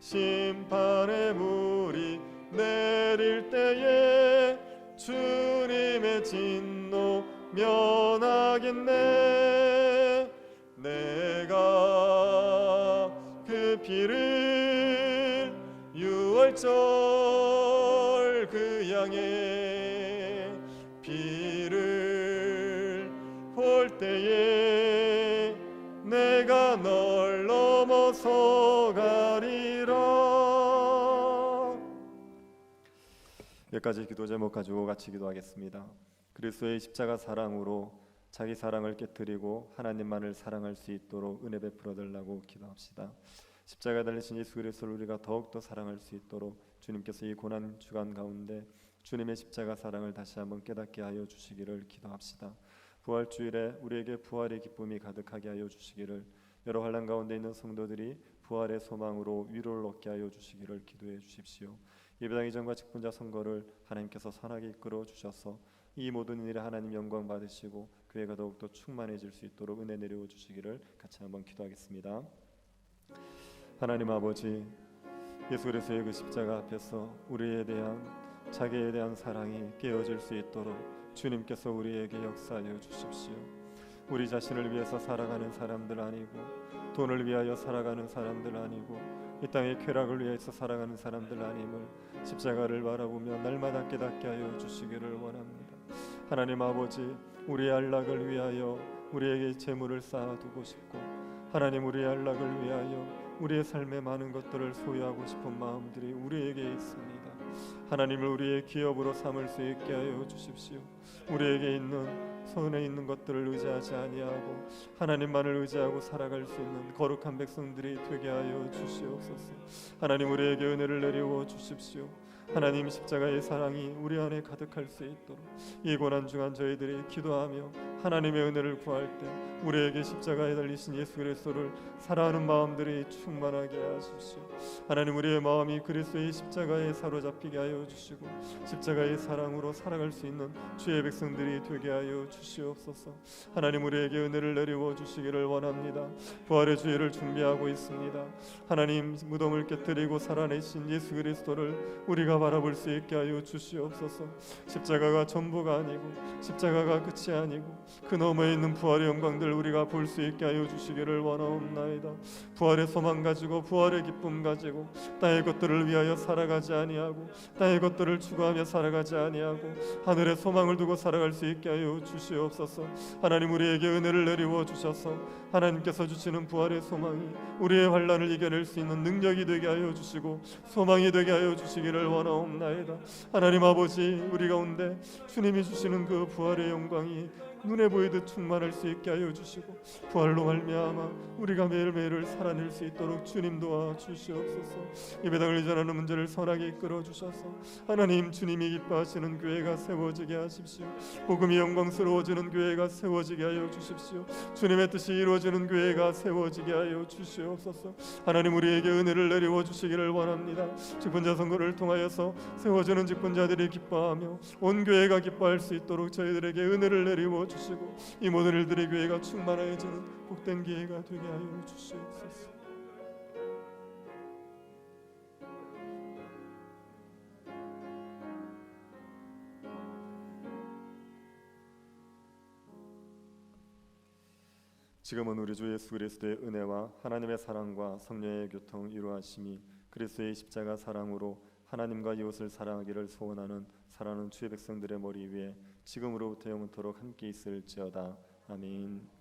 심판의 물이 내릴 때에 주님의 진노 면하겠네. 내가 그 피를 유월절 그 양의 피를 볼 때에 내가 널 넘어서 가리라. 여기까지 기도 제목 가지고 같이 기도하겠습니다. 그리스도의 십자가 사랑으로 자기 사랑을 깨뜨리고 하나님만을 사랑할 수 있도록 은혜 베풀어 달라고 기도합시다. 십자가에 달리신 예수 그리스도를 우리가 더욱더 사랑할 수 있도록 주님께서 이 고난 주간 가운데 주님의 십자가 사랑을 다시 한번 깨닫게 하여 주시기를 기도합시다. 부활 주일에 우리에게 부활의 기쁨이 가득하게 하여 주시기를, 여러 환난 가운데 있는 성도들이 부활의 소망으로 위로를 얻게 하여 주시기를 기도해 주십시오. 예배당 이전과 직분자 선거를 하나님께서 선하게 이끌어 주셔서 이 모든 일에 하나님 영광 받으시고 교회가 더욱더 충만해질 수 있도록 은혜 내려 주시기를 같이 한번 기도하겠습니다. 하나님 아버지, 예수 그리스도의 그 십자가 앞에서 우리에 대한 자기에 대한 사랑이 깨어질 수 있도록 주님께서 우리에게 역사하여 주십시오. 우리 자신을 위해서 살아가는 사람들 아니고, 돈을 위하여 살아가는 사람들 아니고, 이 땅의 쾌락을 위해서 살아가는 사람들 아님을 십자가를 바라보며 날마다 깨닫게 하여 주시기를 원합니다. 하나님 아버지, 우리의 안락을 위하여 우리에게 재물을 쌓아두고 싶고, 하나님 우리의 안락을 위하여 우리의 삶의 많은 것들을 소유하고 싶은 마음들이 우리에게 있습니다. 하나님을 우리의 기업으로 삼을 수 있게 하여 주십시오. 우리에게 있는 손에 있는 것들을 의지하지 아니하고 하나님만을 의지하고 살아갈 수 있는 거룩한 백성들이 되게 하여 주시옵소서. 하나님 우리에게 은혜를 내리워 주십시오. 하나님 십자가의 사랑이 우리 안에 가득할 수 있도록 이 고난 중한 저희들이 기도하며 하나님의 은혜를 구할 때 우리에게 십자가에 달리신 예수 그리스도를 사랑하는 마음들이 충만하게 하십시오. 하나님 우리의 마음이 그리스도의 십자가에 사로잡히게 하여 주시고 십자가의 사랑으로 살아갈 수 있는 주의 백성들이 되게 하여 주시옵소서. 하나님 우리에게 은혜를 내리워 주시기를 원합니다. 부활의 주일을 준비하고 있습니다. 하나님 무덤을 깨뜨리고 살아내신 예수 그리스도를 우리가 바라볼 수 있게 하여 주시옵소서. 십자가가 전부가 아니고 십자가가 끝이 아니고 그 너머에 있는 부활의 영광들 우리가 볼 수 있게 하여 주시기를 원하옵나이다. 부활의 소망 가지고 부활의 기쁨 가지고 땅의 것들을 위하여 살아가지 아니하고 땅의 것들을 추구하며 살아가지 아니하고 하늘의 소망을 두고 살아갈 수 있게 하여 주시옵소서. 하나님 우리에게 은혜를 내리워 주셔서 하나님께서 주시는 부활의 소망이 우리의 환난을 이겨낼 수 있는 능력이 되게 하여 주시고 소망이 되게 하여 주시기를 원하옵나이다. 하나님 아버지, 우리 가운데 주님이 주시는 그 부활의 영광이 눈에 보이듯 충만할 수 있게 하여 주시고 부활로 말미암아 우리가 매일매일을 살아낼 수 있도록 주님 도와주시옵소서. 예배당을 이전하는 문제를 선하게 이끌어 주셔서 하나님 주님이 기뻐하시는 교회가 세워지게 하십시오. 복음이 영광스러워지는 교회가 세워지게 하여 주십시오. 주님의 뜻이 이루어지는 교회가 세워지게 하여 주시옵소서. 하나님 우리에게 은혜를 내리워 주시기를 원합니다. 직분자 선거를 통하여서 세워지는 직분자들이 기뻐하며 온 교회가 기뻐할 수 있도록 저희들에게 은혜를 내리워 주시고 이 모든 일들의 교회가 충만해지는 복된 기회가 되게 하여 주시옵소서. 지금은 우리 주 예수 그리스도의 은혜와 하나님의 사랑과 성령의 교통 이루하심이 그리스도의 십자가 사랑으로 하나님과 이웃을 사랑하기를 소원하는 사랑하는 주의 백성들의 머리 위에 지금으로부터 영원토록 함께 있을지어다. 아멘.